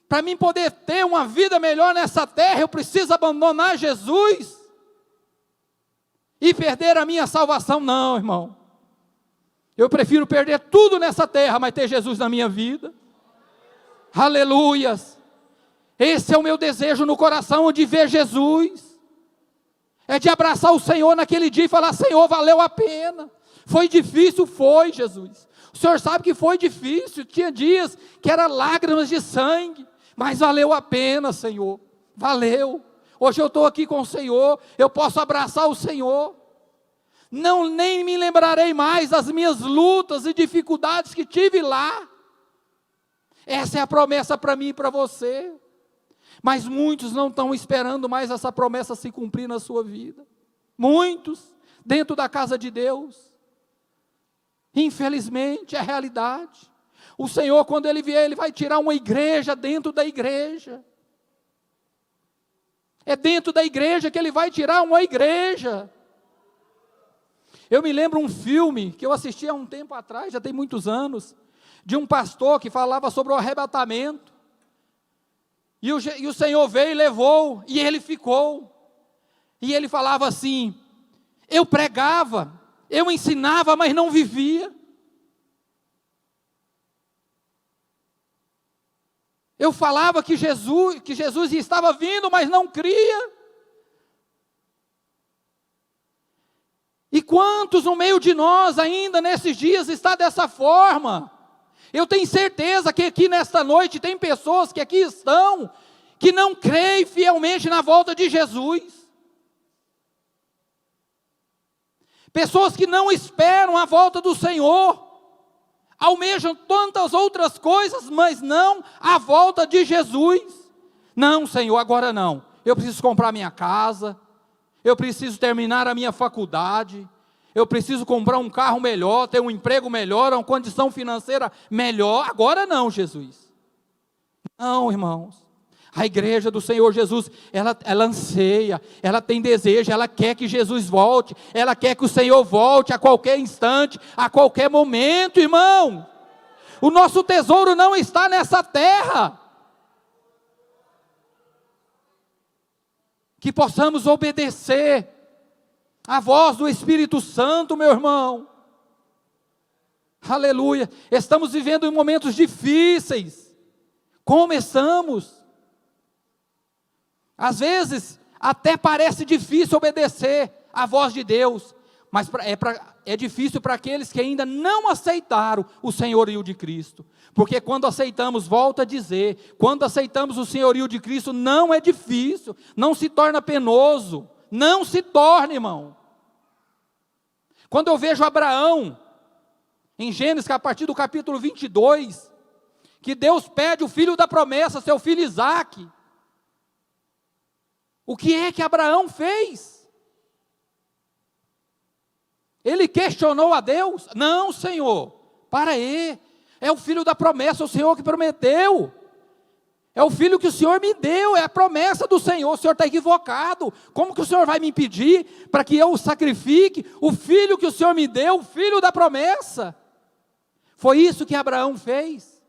para mim poder ter uma vida melhor nessa terra, eu preciso abandonar Jesus? E perder a minha salvação? Não, irmão. Eu prefiro perder tudo nessa terra, mas ter Jesus na minha vida. Aleluias. Esse é o meu desejo no coração, de ver Jesus. É de abraçar o Senhor naquele dia e falar, Senhor, valeu a pena. Foi difícil? Foi, Jesus. O Senhor sabe que foi difícil, tinha dias que eram lágrimas de sangue, mas valeu a pena, Senhor, valeu. Hoje eu estou aqui com o Senhor, eu posso abraçar o Senhor, não nem me lembrarei mais das minhas lutas e dificuldades que tive lá. Essa é a promessa para mim e para você, mas muitos não estão esperando mais essa promessa se cumprir na sua vida, muitos dentro da casa de Deus. Infelizmente, é a realidade. O Senhor, quando Ele vier, Ele vai tirar uma igreja dentro da igreja. É dentro da igreja que Ele vai tirar uma igreja. Eu me lembro um filme que eu assisti há um tempo atrás, já tem muitos anos, de um pastor que falava sobre o arrebatamento. E o Senhor veio e levou, e Ele ficou. E Ele falava assim, eu pregava, eu ensinava, mas não vivia. Eu falava que Jesus estava vindo, mas não cria. E quantos no meio de nós ainda nesses dias está dessa forma? Eu tenho certeza que aqui nesta noite tem pessoas que aqui estão, que não creem fielmente na volta de Jesus. Pessoas que não esperam a volta do Senhor, almejam tantas outras coisas, mas não a volta de Jesus. Não, Senhor, agora não. Eu preciso comprar minha casa, eu preciso terminar a minha faculdade, eu preciso comprar um carro melhor, ter um emprego melhor, uma condição financeira melhor. Agora não, Jesus. Não, irmãos. A igreja do Senhor Jesus, ela anseia, ela tem desejo, ela quer que Jesus volte, ela quer que o Senhor volte a qualquer instante, a qualquer momento, irmão. O nosso tesouro não está nessa terra. Que possamos obedecer a voz do Espírito Santo, meu irmão. Aleluia. Estamos vivendo em momentos difíceis. Começamos. Às vezes, até parece difícil obedecer à voz de Deus, mas é difícil para aqueles que ainda não aceitaram o senhorio de Cristo. Porque quando aceitamos, volto a dizer, quando aceitamos o senhorio de Cristo, não é difícil, não se torna penoso, não se torna, irmão. Quando eu vejo Abraão, em Gênesis, a partir do capítulo 22, que Deus pede o filho da promessa, seu filho Isaque. O que é que Abraão fez? Ele questionou a Deus? Não, Senhor, para aí, é o filho da promessa, o Senhor que prometeu, é o filho que o Senhor me deu, é a promessa do Senhor, o Senhor está equivocado, como que o Senhor vai me impedir para que eu sacrifique o filho que o Senhor me deu, o filho da promessa? Foi isso que Abraão fez?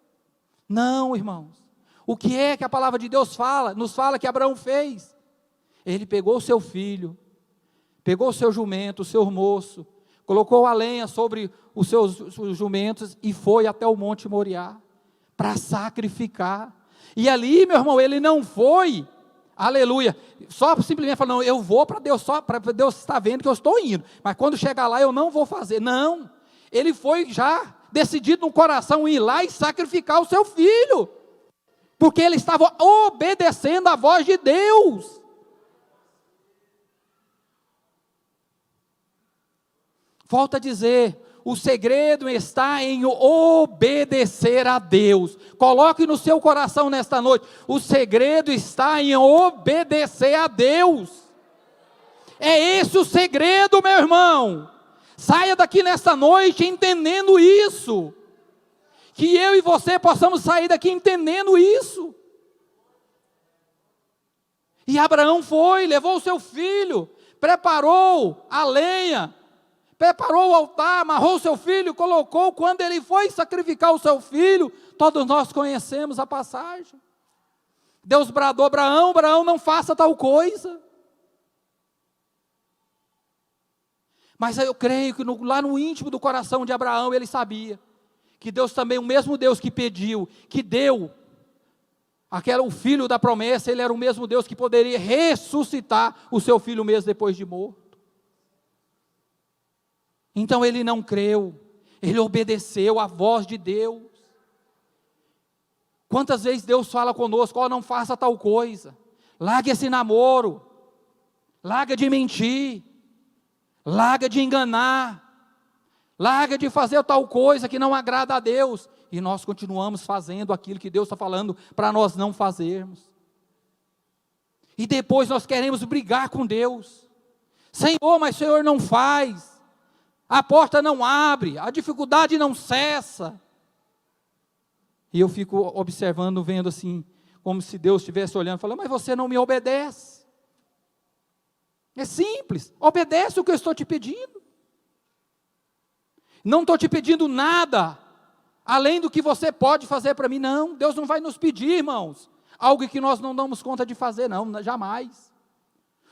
Não, irmãos, o que é que a palavra de Deus nos fala que Abraão fez? Ele pegou o seu filho, pegou o seu jumento, o seu moço, colocou a lenha sobre os seus jumentos e foi até o Monte Moriá para sacrificar. E ali, meu irmão, ele não foi, aleluia, só simplesmente falando, não, eu vou para Deus, só para Deus estar vendo que eu estou indo, mas quando chegar lá eu não vou fazer. Não, ele foi já decidido no coração ir lá e sacrificar o seu filho, porque ele estava obedecendo a voz de Deus. Volto a dizer, o segredo está em obedecer a Deus. Coloque no seu coração nesta noite, o segredo está em obedecer a Deus. É esse o segredo, meu irmão. Saia daqui nesta noite entendendo isso. Que eu e você possamos sair daqui entendendo isso. E Abraão foi, levou o seu filho, preparou a lenha, preparou o altar, amarrou o seu filho, colocou. Quando ele foi sacrificar o seu filho, todos nós conhecemos a passagem. Deus bradou: Abraão, Abraão, não faça tal coisa. Mas eu creio que lá no íntimo do coração de Abraão, ele sabia que Deus também, o mesmo Deus que pediu, que deu o filho da promessa, ele era o mesmo Deus que poderia ressuscitar o seu filho mesmo depois de morto. Então ele não creu, ele obedeceu à voz de Deus. Quantas vezes Deus fala conosco: ó, não faça tal coisa, largue esse namoro, larga de mentir, larga de enganar, larga de fazer tal coisa que não agrada a Deus. E nós continuamos fazendo aquilo que Deus está falando para nós não fazermos. E depois nós queremos brigar com Deus: Senhor, mas o Senhor não faz, a porta não abre, a dificuldade não cessa. E eu fico observando, vendo assim, como se Deus estivesse olhando, falando: mas você não me obedece. É simples, obedece o que eu estou te pedindo. Não estou te pedindo nada além do que você pode fazer para mim. Não, Deus não vai nos pedir, irmãos, algo que nós não damos conta de fazer, não, jamais.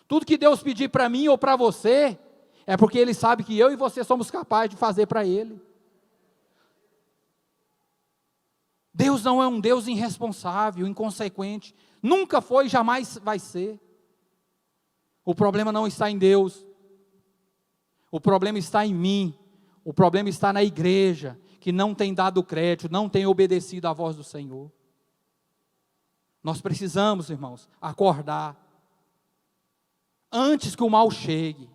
Tudo que Deus pedir para mim ou para você, é porque Ele sabe que eu e você somos capazes de fazer para Ele. Deus não é um Deus irresponsável, inconsequente, nunca foi e jamais vai ser. O problema não está em Deus, o problema está em mim, o problema está na igreja, que não têm dado crédito, não têm obedecido à voz do Senhor. Nós precisamos, irmãos, acordar antes que o mal chegue.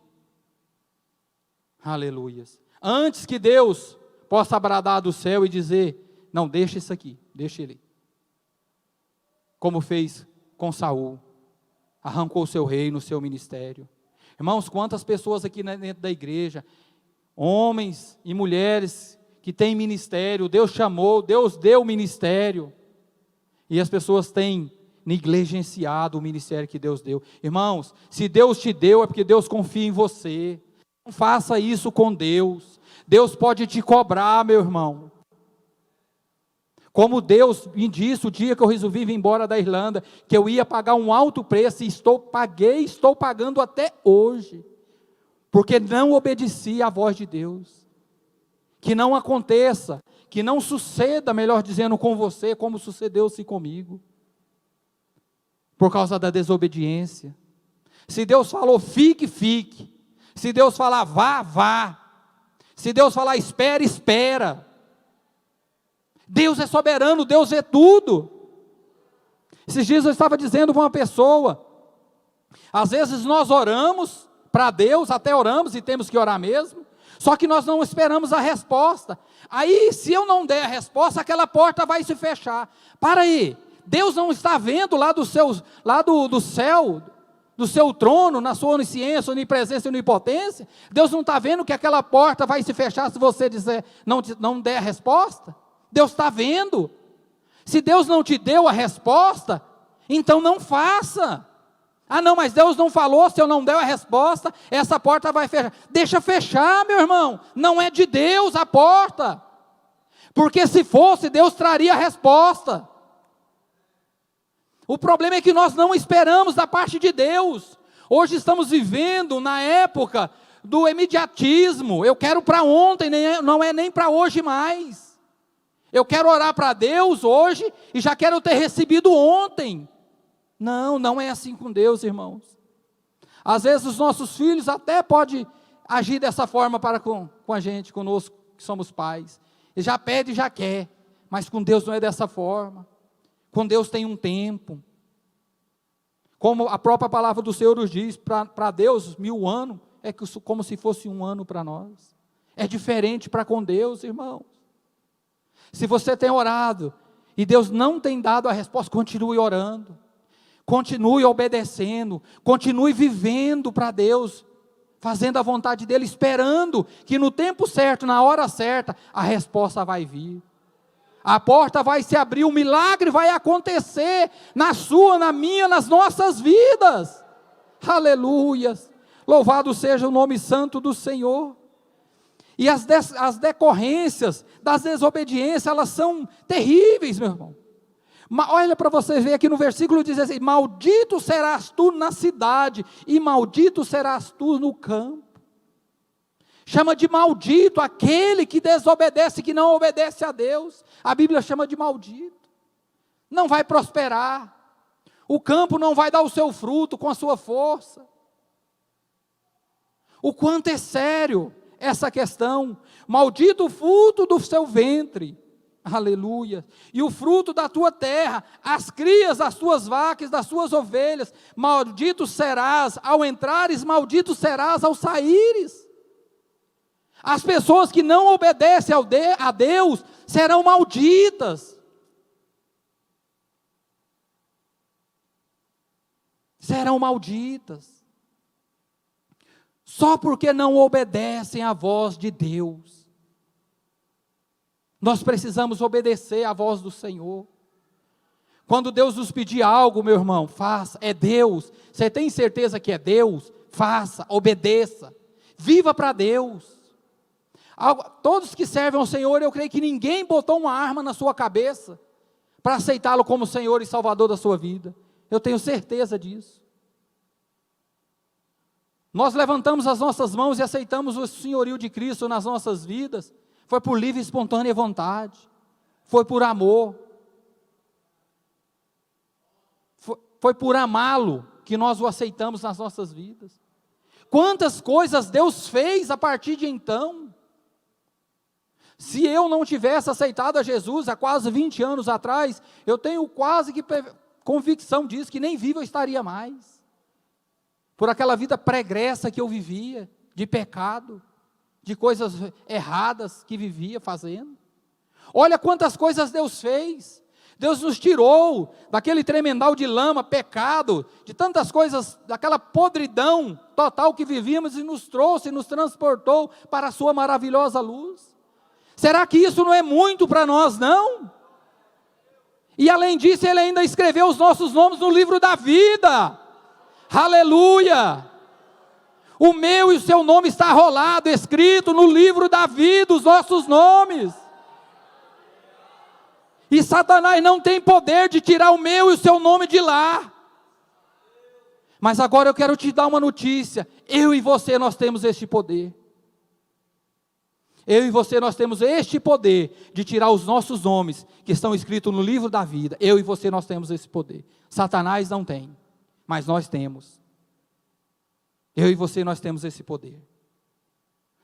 Aleluias. Antes que Deus possa bradar do céu e dizer: não, deixa isso aqui, deixa ele. Como fez com Saul, arrancou o seu reino, o seu ministério. Irmãos, quantas pessoas aqui dentro da igreja, homens e mulheres que têm ministério, Deus chamou, Deus deu ministério, e as pessoas têm negligenciado o ministério que Deus deu. Irmãos, se Deus te deu, é porque Deus confia em você. Não faça isso com Deus. Deus pode te cobrar, meu irmão. Como Deus me disse o dia que eu resolvi vir embora da Irlanda, que eu ia pagar um alto preço, e estou pagando até hoje, porque não obedeci à voz de Deus. Que não aconteça, que não suceda, melhor dizendo, com você, como sucedeu-se comigo, por causa da desobediência. Se Deus falou fique, fique. Se Deus falar vá, vá. Se Deus falar espera, espera. Deus é soberano, Deus é tudo. Esses dias eu estava dizendo para uma pessoa, às vezes nós oramos para Deus, até oramos e temos que orar mesmo, só que nós não esperamos a resposta. Aí, se eu não der a resposta, aquela porta vai se fechar. Para aí, Deus não está vendo lá do céu, do seu trono, na sua onisciência, onipresença e onipotência? Deus não está vendo que aquela porta vai se fechar se você dizer, não der a resposta? Deus está vendo. Se Deus não te deu a resposta, então não faça. Ah não, mas Deus não falou, se eu não der a resposta, essa porta vai fechar. Deixa fechar, meu irmão, não é de Deus a porta. Porque se fosse, Deus traria a resposta. O problema é que nós não esperamos da parte de Deus. Hoje estamos vivendo na época do imediatismo. Eu quero para ontem, não é nem para hoje mais. Eu quero orar para Deus hoje e já quero ter recebido ontem. Não, não é assim com Deus, irmãos. Às vezes os nossos filhos até podem agir dessa forma para com a gente, conosco que somos pais. Ele já pede e já quer, mas com Deus não é dessa forma. Com Deus tem um tempo. Como a própria palavra do Senhor nos diz, para Deus 1000 anos é como se fosse um ano para nós. É diferente para com Deus, irmãos. Se você tem orado e Deus não tem dado a resposta, continue orando, continue obedecendo, continue vivendo para Deus, fazendo a vontade dEle, esperando que no tempo certo, na hora certa, a resposta vai vir. A porta vai se abrir, o milagre vai acontecer na sua, na minha, nas nossas vidas. Aleluias! Louvado seja o nome santo do Senhor. E as decorrências das desobediências, elas são terríveis, meu irmão. Olha para você ver aqui no versículo 16: maldito serás tu na cidade, e maldito serás tu no campo. Chama de maldito aquele que desobedece, que não obedece a Deus. A Bíblia chama de maldito. Não vai prosperar. O campo não vai dar o seu fruto com a sua força. O quanto é sério essa questão. Maldito o fruto do seu ventre. Aleluia. E o fruto da tua terra, as crias das tuas vacas, das tuas ovelhas. Maldito serás ao entrares, maldito serás ao saíres. As pessoas que não obedecem a Deus serão malditas. Serão malditas. Só porque não obedecem à voz de Deus. Nós precisamos obedecer à voz do Senhor. Quando Deus nos pedir algo, meu irmão, faça. É Deus. Você tem certeza que é Deus? Faça, obedeça. Viva para Deus. Todos que servem ao Senhor, eu creio que ninguém botou uma arma na sua cabeça para aceitá-lo como Senhor e Salvador da sua vida. Eu tenho certeza disso. Nós levantamos as nossas mãos e aceitamos o senhorio de Cristo nas nossas vidas. Foi por livre e espontânea vontade. Foi por amor. Foi por amá-lo que nós o aceitamos nas nossas vidas. Quantas coisas Deus fez a partir de então. Se eu não tivesse aceitado a Jesus há quase 20 anos atrás, eu tenho quase que convicção disso, que nem vivo eu estaria mais. Por aquela vida pregressa que eu vivia, de pecado, de coisas erradas que vivia fazendo. Olha quantas coisas Deus fez. Deus nos tirou daquele tremendal de lama, pecado, de tantas coisas, daquela podridão total que vivíamos, e nos trouxe, nos transportou para a sua maravilhosa luz. Será que isso não é muito para nós, não? E além disso, Ele ainda escreveu os nossos nomes no livro da vida. Aleluia! O meu e o seu nome está rolado, escrito no livro da vida, os nossos nomes. E Satanás não tem poder de tirar o meu e o seu nome de lá. Mas agora eu quero te dar uma notícia. Eu e você, nós temos este poder. Eu e você, nós temos este poder de tirar os nossos nomes, que estão escritos no livro da vida. Eu e você, nós temos esse poder. Satanás não tem, mas nós temos. Eu e você, nós temos esse poder.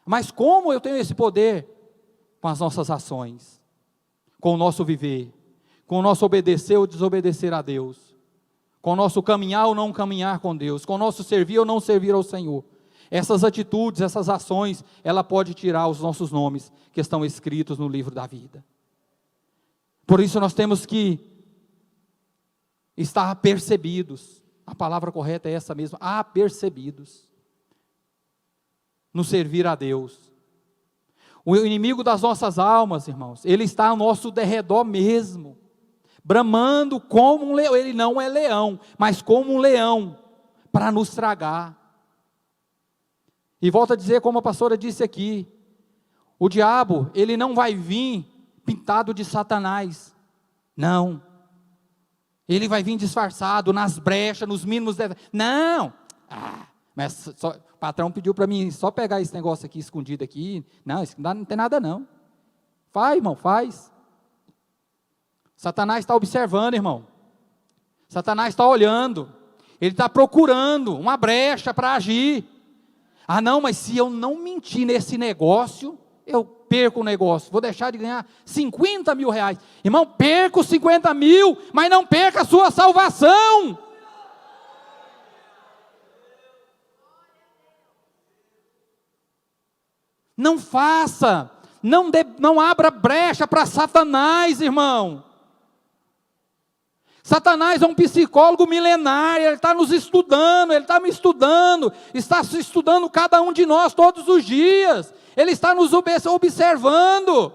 Mas como eu tenho esse poder? Com as nossas ações, com o nosso viver, com o nosso obedecer ou desobedecer a Deus, com o nosso caminhar ou não caminhar com Deus, com o nosso servir ou não servir ao Senhor. Essas atitudes, essas ações, ela pode tirar os nossos nomes, que estão escritos no livro da vida. Por isso nós temos que estar apercebidos, a palavra correta é essa mesmo, apercebidos, no servir a Deus. O inimigo das nossas almas, irmãos, ele está ao nosso derredor mesmo, bramando como um leão. Ele não é leão, mas como um leão, para nos tragar. E volto a dizer, como a pastora disse aqui, o diabo, ele não vai vir pintado de Satanás, não. Ele vai vir disfarçado, nas brechas, nos mínimos não. Mas só, o patrão pediu para mim só pegar esse negócio aqui, escondido aqui. Não, isso não tem nada não. Faz, irmão, faz. Satanás está observando, irmão. Satanás está olhando. Ele está procurando uma brecha para agir. Ah não, mas se eu não mentir nesse negócio, eu perco o negócio, vou deixar de ganhar 50 mil reais. Irmão, perca os 50 mil, mas não perca a sua salvação. Não faça, não abra brecha para Satanás, irmão. Satanás é um psicólogo milenar, ele está nos estudando, ele está me estudando, está estudando cada um de nós todos os dias, ele está nos observando.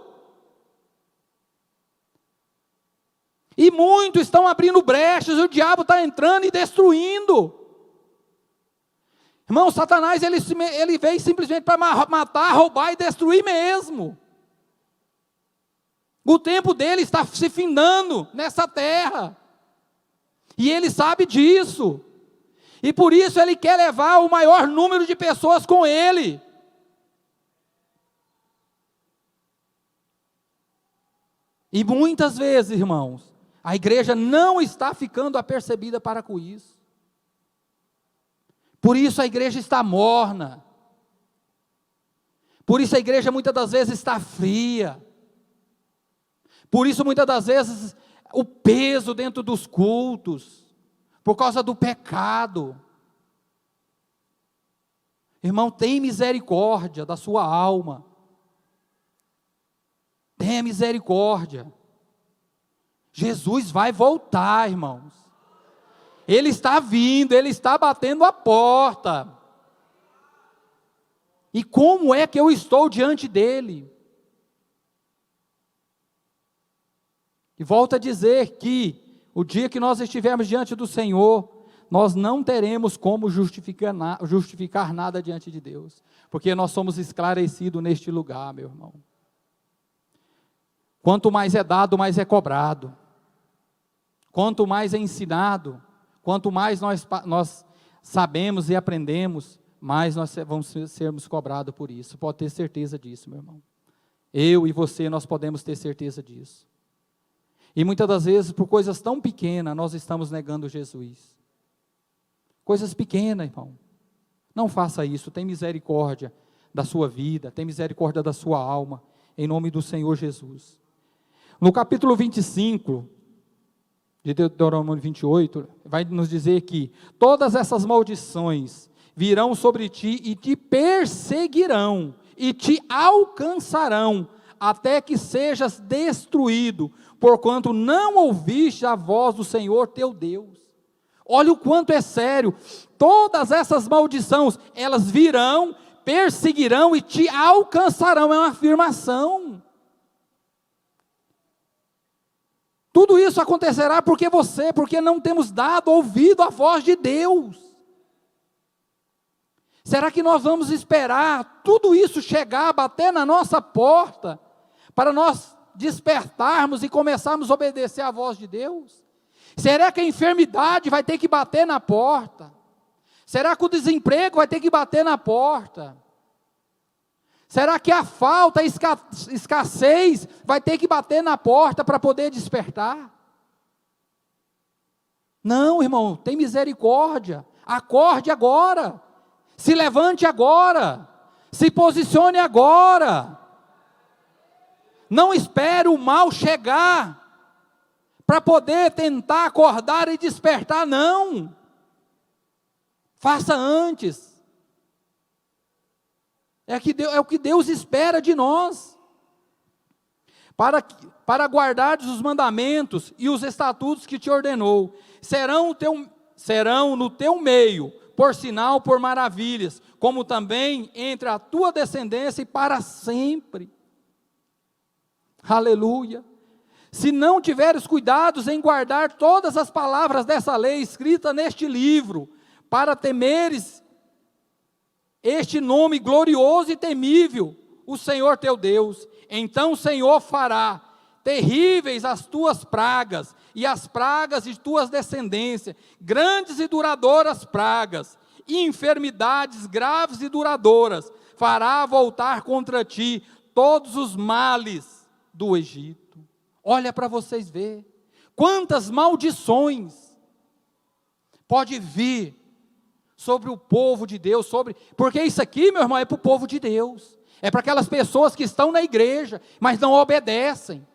E muitos estão abrindo brechas, o diabo está entrando e destruindo. Irmão, Satanás, ele veio simplesmente para matar, roubar e destruir mesmo. O tempo dele está se findando nessa terra. E ele sabe disso. E por isso ele quer levar o maior número de pessoas com ele. E muitas vezes, irmãos, a igreja não está ficando apercebida para com isso. Por isso a igreja está morna. Por isso a igreja muitas das vezes está fria. Por isso muitas das vezes o peso dentro dos cultos, por causa do pecado. Irmão, tem misericórdia da sua alma. Tenha misericórdia. Jesus vai voltar, irmãos. Ele está vindo, Ele está batendo a porta. E como é que eu estou diante dEle? E volto a dizer que o dia que nós estivermos diante do Senhor, nós não teremos como justificar nada diante de Deus, porque nós somos esclarecidos neste lugar, meu irmão. Quanto mais é dado, mais é cobrado. Quanto mais é ensinado, quanto mais nós sabemos e aprendemos, mais nós vamos sermos cobrados por isso. Pode ter certeza disso, meu irmão. Eu e você, nós podemos ter certeza disso. E muitas das vezes, por coisas tão pequenas, nós estamos negando Jesus. Coisas pequenas, irmão. Não faça isso, tem misericórdia da sua vida, tem misericórdia da sua alma. em nome do Senhor Jesus. No capítulo 25, de Deuteronômio 28, vai nos dizer que todas essas maldições virão sobre ti e te perseguirão e te alcançarão, até que sejas destruído, porquanto não ouviste a voz do Senhor teu Deus. Olha o quanto é sério. Todas essas maldições, elas virão, perseguirão e te alcançarão. É uma afirmação. Tudo isso acontecerá porque não temos dado ouvido à voz de Deus. Será que nós vamos esperar tudo isso chegar, bater na nossa porta, para nós despertarmos e começarmos a obedecer à voz de Deus? Será que a enfermidade vai ter que bater na porta? Será que o desemprego vai ter que bater na porta? Será que a falta, a escassez vai ter que bater na porta para poder despertar? Não, irmão, tem misericórdia. Acorde agora. Se levante agora. Se posicione agora. Não espere o mal chegar para poder tentar acordar e despertar, não. Faça antes. É o que Deus espera de nós. Para guardares os mandamentos e os estatutos que te ordenou. Serão no teu meio, por sinal, por maravilhas, como também entre a tua descendência e para sempre. Aleluia. Se não tiveres cuidados em guardar todas as palavras dessa lei escrita neste livro, para temeres este nome glorioso e temível, o Senhor teu Deus, então o Senhor fará terríveis as tuas pragas, e as pragas de tuas descendências, grandes e duradouras pragas, e enfermidades graves e duradouras, fará voltar contra ti todos os males do Egito. Olha para vocês verem, quantas maldições pode vir sobre o povo de Deus, porque isso aqui, meu irmão, é para o povo de Deus, é para aquelas pessoas que estão na igreja, mas não obedecem.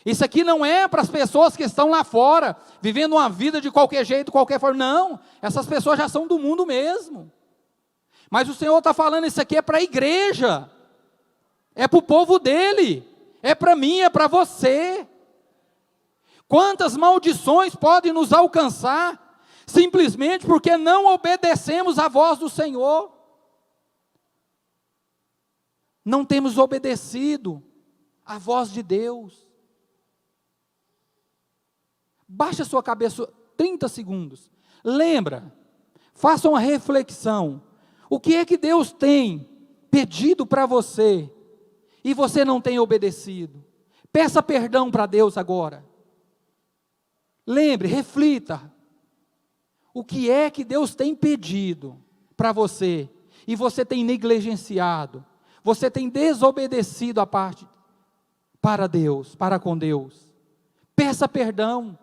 Isso aqui não é para as pessoas que estão lá fora, vivendo uma vida de qualquer jeito, de qualquer forma, não, essas pessoas já são do mundo mesmo, mas o Senhor está falando, isso aqui é para a igreja, é para o povo dele, é para mim, é para você. Quantas maldições podem nos alcançar, simplesmente porque não obedecemos à voz do Senhor, não temos obedecido à voz de Deus. Baixa a sua cabeça 30 segundos, lembra, faça uma reflexão, o que é que Deus tem pedido para você, e você não tem obedecido? Peça perdão para Deus agora, lembre, reflita, o que é que Deus tem pedido para você, e você tem negligenciado, você tem desobedecido a parte, para Deus, para com Deus, peça perdão,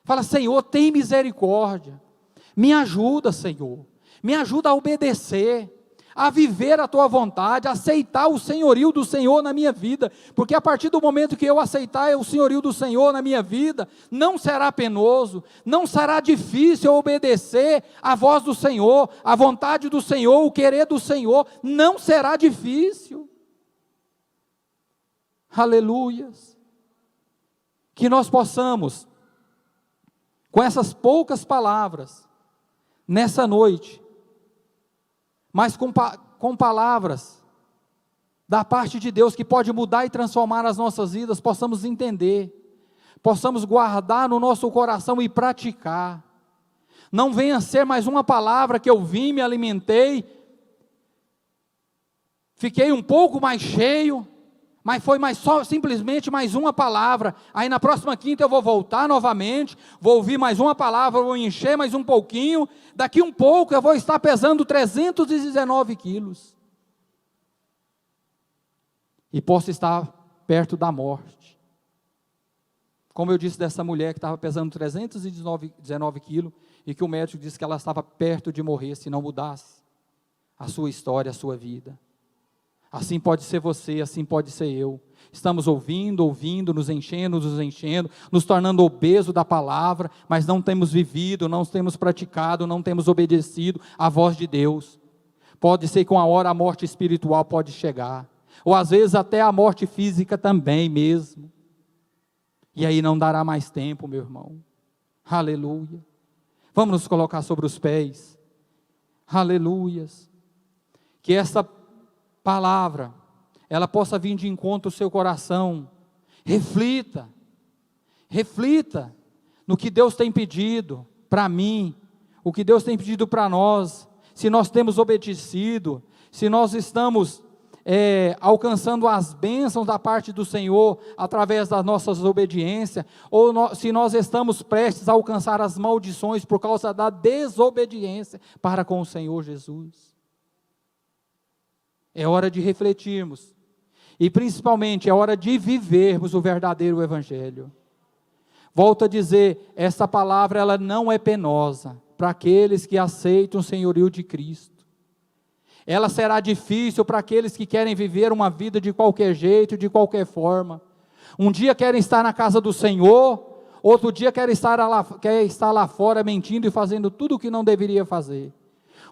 fala, Senhor, tem misericórdia, me ajuda, Senhor, me ajuda a obedecer, a viver a tua vontade, a aceitar o senhorio do Senhor na minha vida, porque a partir do momento que eu aceitar o senhorio do Senhor na minha vida, não será penoso, não será difícil eu obedecer a voz do Senhor, a vontade do Senhor, o querer do Senhor, não será difícil. Aleluias. Que nós possamos, com essas poucas palavras, nessa noite, mas com palavras da parte de Deus, que pode mudar e transformar as nossas vidas, possamos entender, possamos guardar no nosso coração e praticar. Não venha ser mais uma palavra que eu vim, me alimentei, fiquei um pouco mais cheio, mas foi simplesmente mais uma palavra, aí na próxima quinta eu vou voltar novamente, vou ouvir mais uma palavra, vou encher mais um pouquinho, daqui um pouco eu vou estar pesando 319 quilos, e posso estar perto da morte, como eu disse dessa mulher que estava pesando 319 quilos, e que o médico disse que ela estava perto de morrer, se não mudasse a sua história, a sua vida. Assim pode ser você, assim pode ser eu. Estamos ouvindo, nos enchendo, nos tornando obeso da palavra, mas não temos vivido, não temos praticado, não temos obedecido à voz de Deus. Pode ser que uma hora a morte espiritual pode chegar, ou às vezes até a morte física também mesmo. E aí não dará mais tempo, meu irmão. Aleluia. Vamos nos colocar sobre os pés. Aleluias. Que esta palavra, ela possa vir de encontro ao seu coração. Reflita no que Deus tem pedido para mim, o que Deus tem pedido para nós, se nós temos obedecido, se nós estamos alcançando as bênçãos da parte do Senhor, através das nossas obediências, ou se nós estamos prestes a alcançar as maldições, por causa da desobediência para com o Senhor Jesus. É hora de refletirmos, e principalmente é hora de vivermos o verdadeiro Evangelho. Volto a dizer, essa palavra ela não é penosa, para aqueles que aceitam o senhorio de Cristo. Ela será difícil para aqueles que querem viver uma vida de qualquer jeito, de qualquer forma. Um dia querem estar na casa do Senhor, outro dia querem estar lá fora mentindo e fazendo tudo o que não deveria fazer.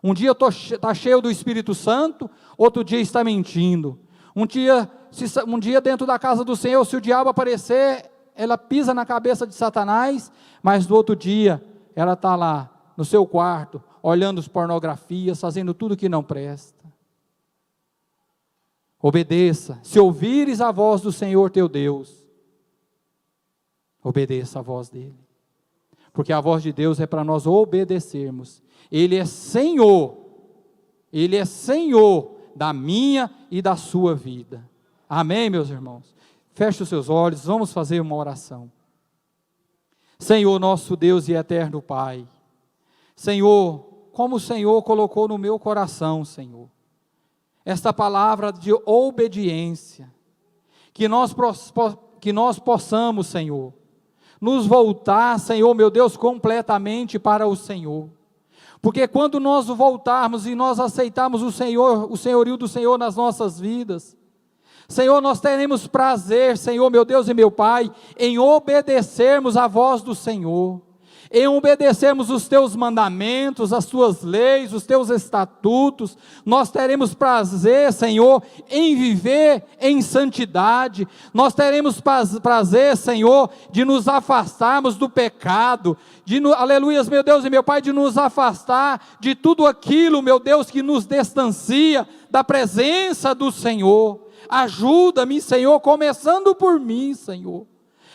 Um dia está cheio do Espírito Santo, outro dia está mentindo. Um dia dentro da casa do Senhor, se o diabo aparecer, ela pisa na cabeça de Satanás, mas no outro dia, ela está lá, no seu quarto, olhando as pornografias, fazendo tudo que não presta. Obedeça, se ouvires a voz do Senhor teu Deus, obedeça a voz dele, porque a voz de Deus é para nós obedecermos. Ele é Senhor da minha e da sua vida. Amém, meus irmãos? Feche os seus olhos, vamos fazer uma oração. Senhor, nosso Deus e eterno Pai, Senhor, como o Senhor colocou no meu coração, Senhor, esta palavra de obediência, que nós possamos, Senhor, nos voltar, Senhor, meu Deus, completamente para o Senhor, porque quando nós voltarmos e nós aceitarmos o senhorio do Senhor nas nossas vidas, Senhor, nós teremos prazer, Senhor, meu Deus e meu Pai, em obedecermos a voz do Senhor, em obedecermos os teus mandamentos, as tuas leis, os teus estatutos. Nós teremos prazer, Senhor, em viver em santidade. Nós teremos prazer, Senhor, de nos afastarmos do pecado, aleluias, meu Deus e meu Pai, de nos afastar de tudo aquilo, meu Deus, que nos distancia da presença do Senhor. Ajuda-me, Senhor, começando por mim, Senhor.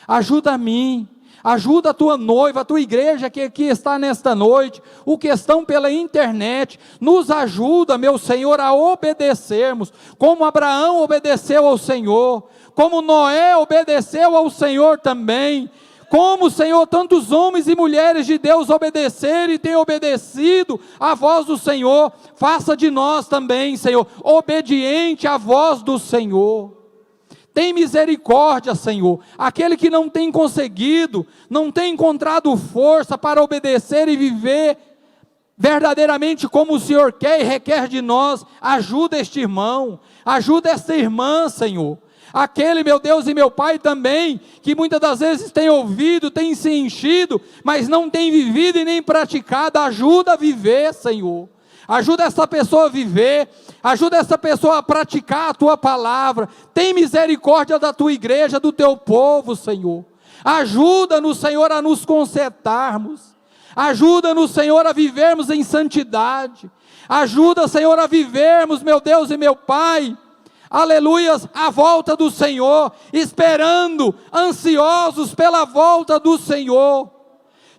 Ajuda-me. Ajuda a tua noiva, a tua igreja que aqui está nesta noite, o que estão pela internet, nos ajuda, meu Senhor, a obedecermos, como Abraão obedeceu ao Senhor, como Noé obedeceu ao Senhor também, como, Senhor, tantos homens e mulheres de Deus obedeceram e têm obedecido à voz do Senhor, faça de nós também, Senhor, obediente à voz do Senhor. Tem misericórdia, Senhor, aquele que não tem conseguido, não tem encontrado força para obedecer e viver verdadeiramente como o Senhor quer e requer de nós, ajuda este irmão, ajuda esta irmã, Senhor. Aquele, meu Deus e meu Pai também, que muitas das vezes tem ouvido, tem se enchido, mas não tem vivido e nem praticado, ajuda a viver, Senhor. Ajuda essa pessoa a viver, ajuda essa pessoa a praticar a tua palavra. Tem misericórdia da tua igreja, do teu povo, Senhor. Ajuda-nos, Senhor, a nos consertarmos. Ajuda-nos, Senhor, a vivermos em santidade. Ajuda, Senhor, a vivermos, meu Deus e meu Pai, aleluias, a volta do Senhor, esperando, ansiosos pela volta do Senhor.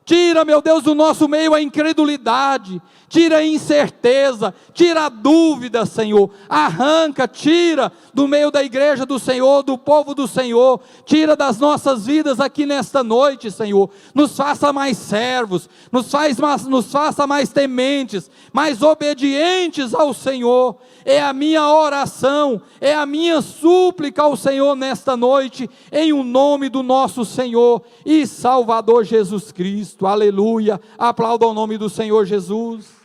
Tira, meu Deus, do nosso meio a incredulidade, tira a incerteza, tira a dúvida, Senhor, arranca, tira do meio da igreja do Senhor, do povo do Senhor, tira das nossas vidas aqui nesta noite, Senhor, nos faça mais servos, nos faça mais tementes, mais obedientes ao Senhor. É a minha oração, é a minha súplica ao Senhor nesta noite, em o nome do nosso Senhor e Salvador Jesus Cristo. Aleluia. Aplauda o nome do Senhor Jesus.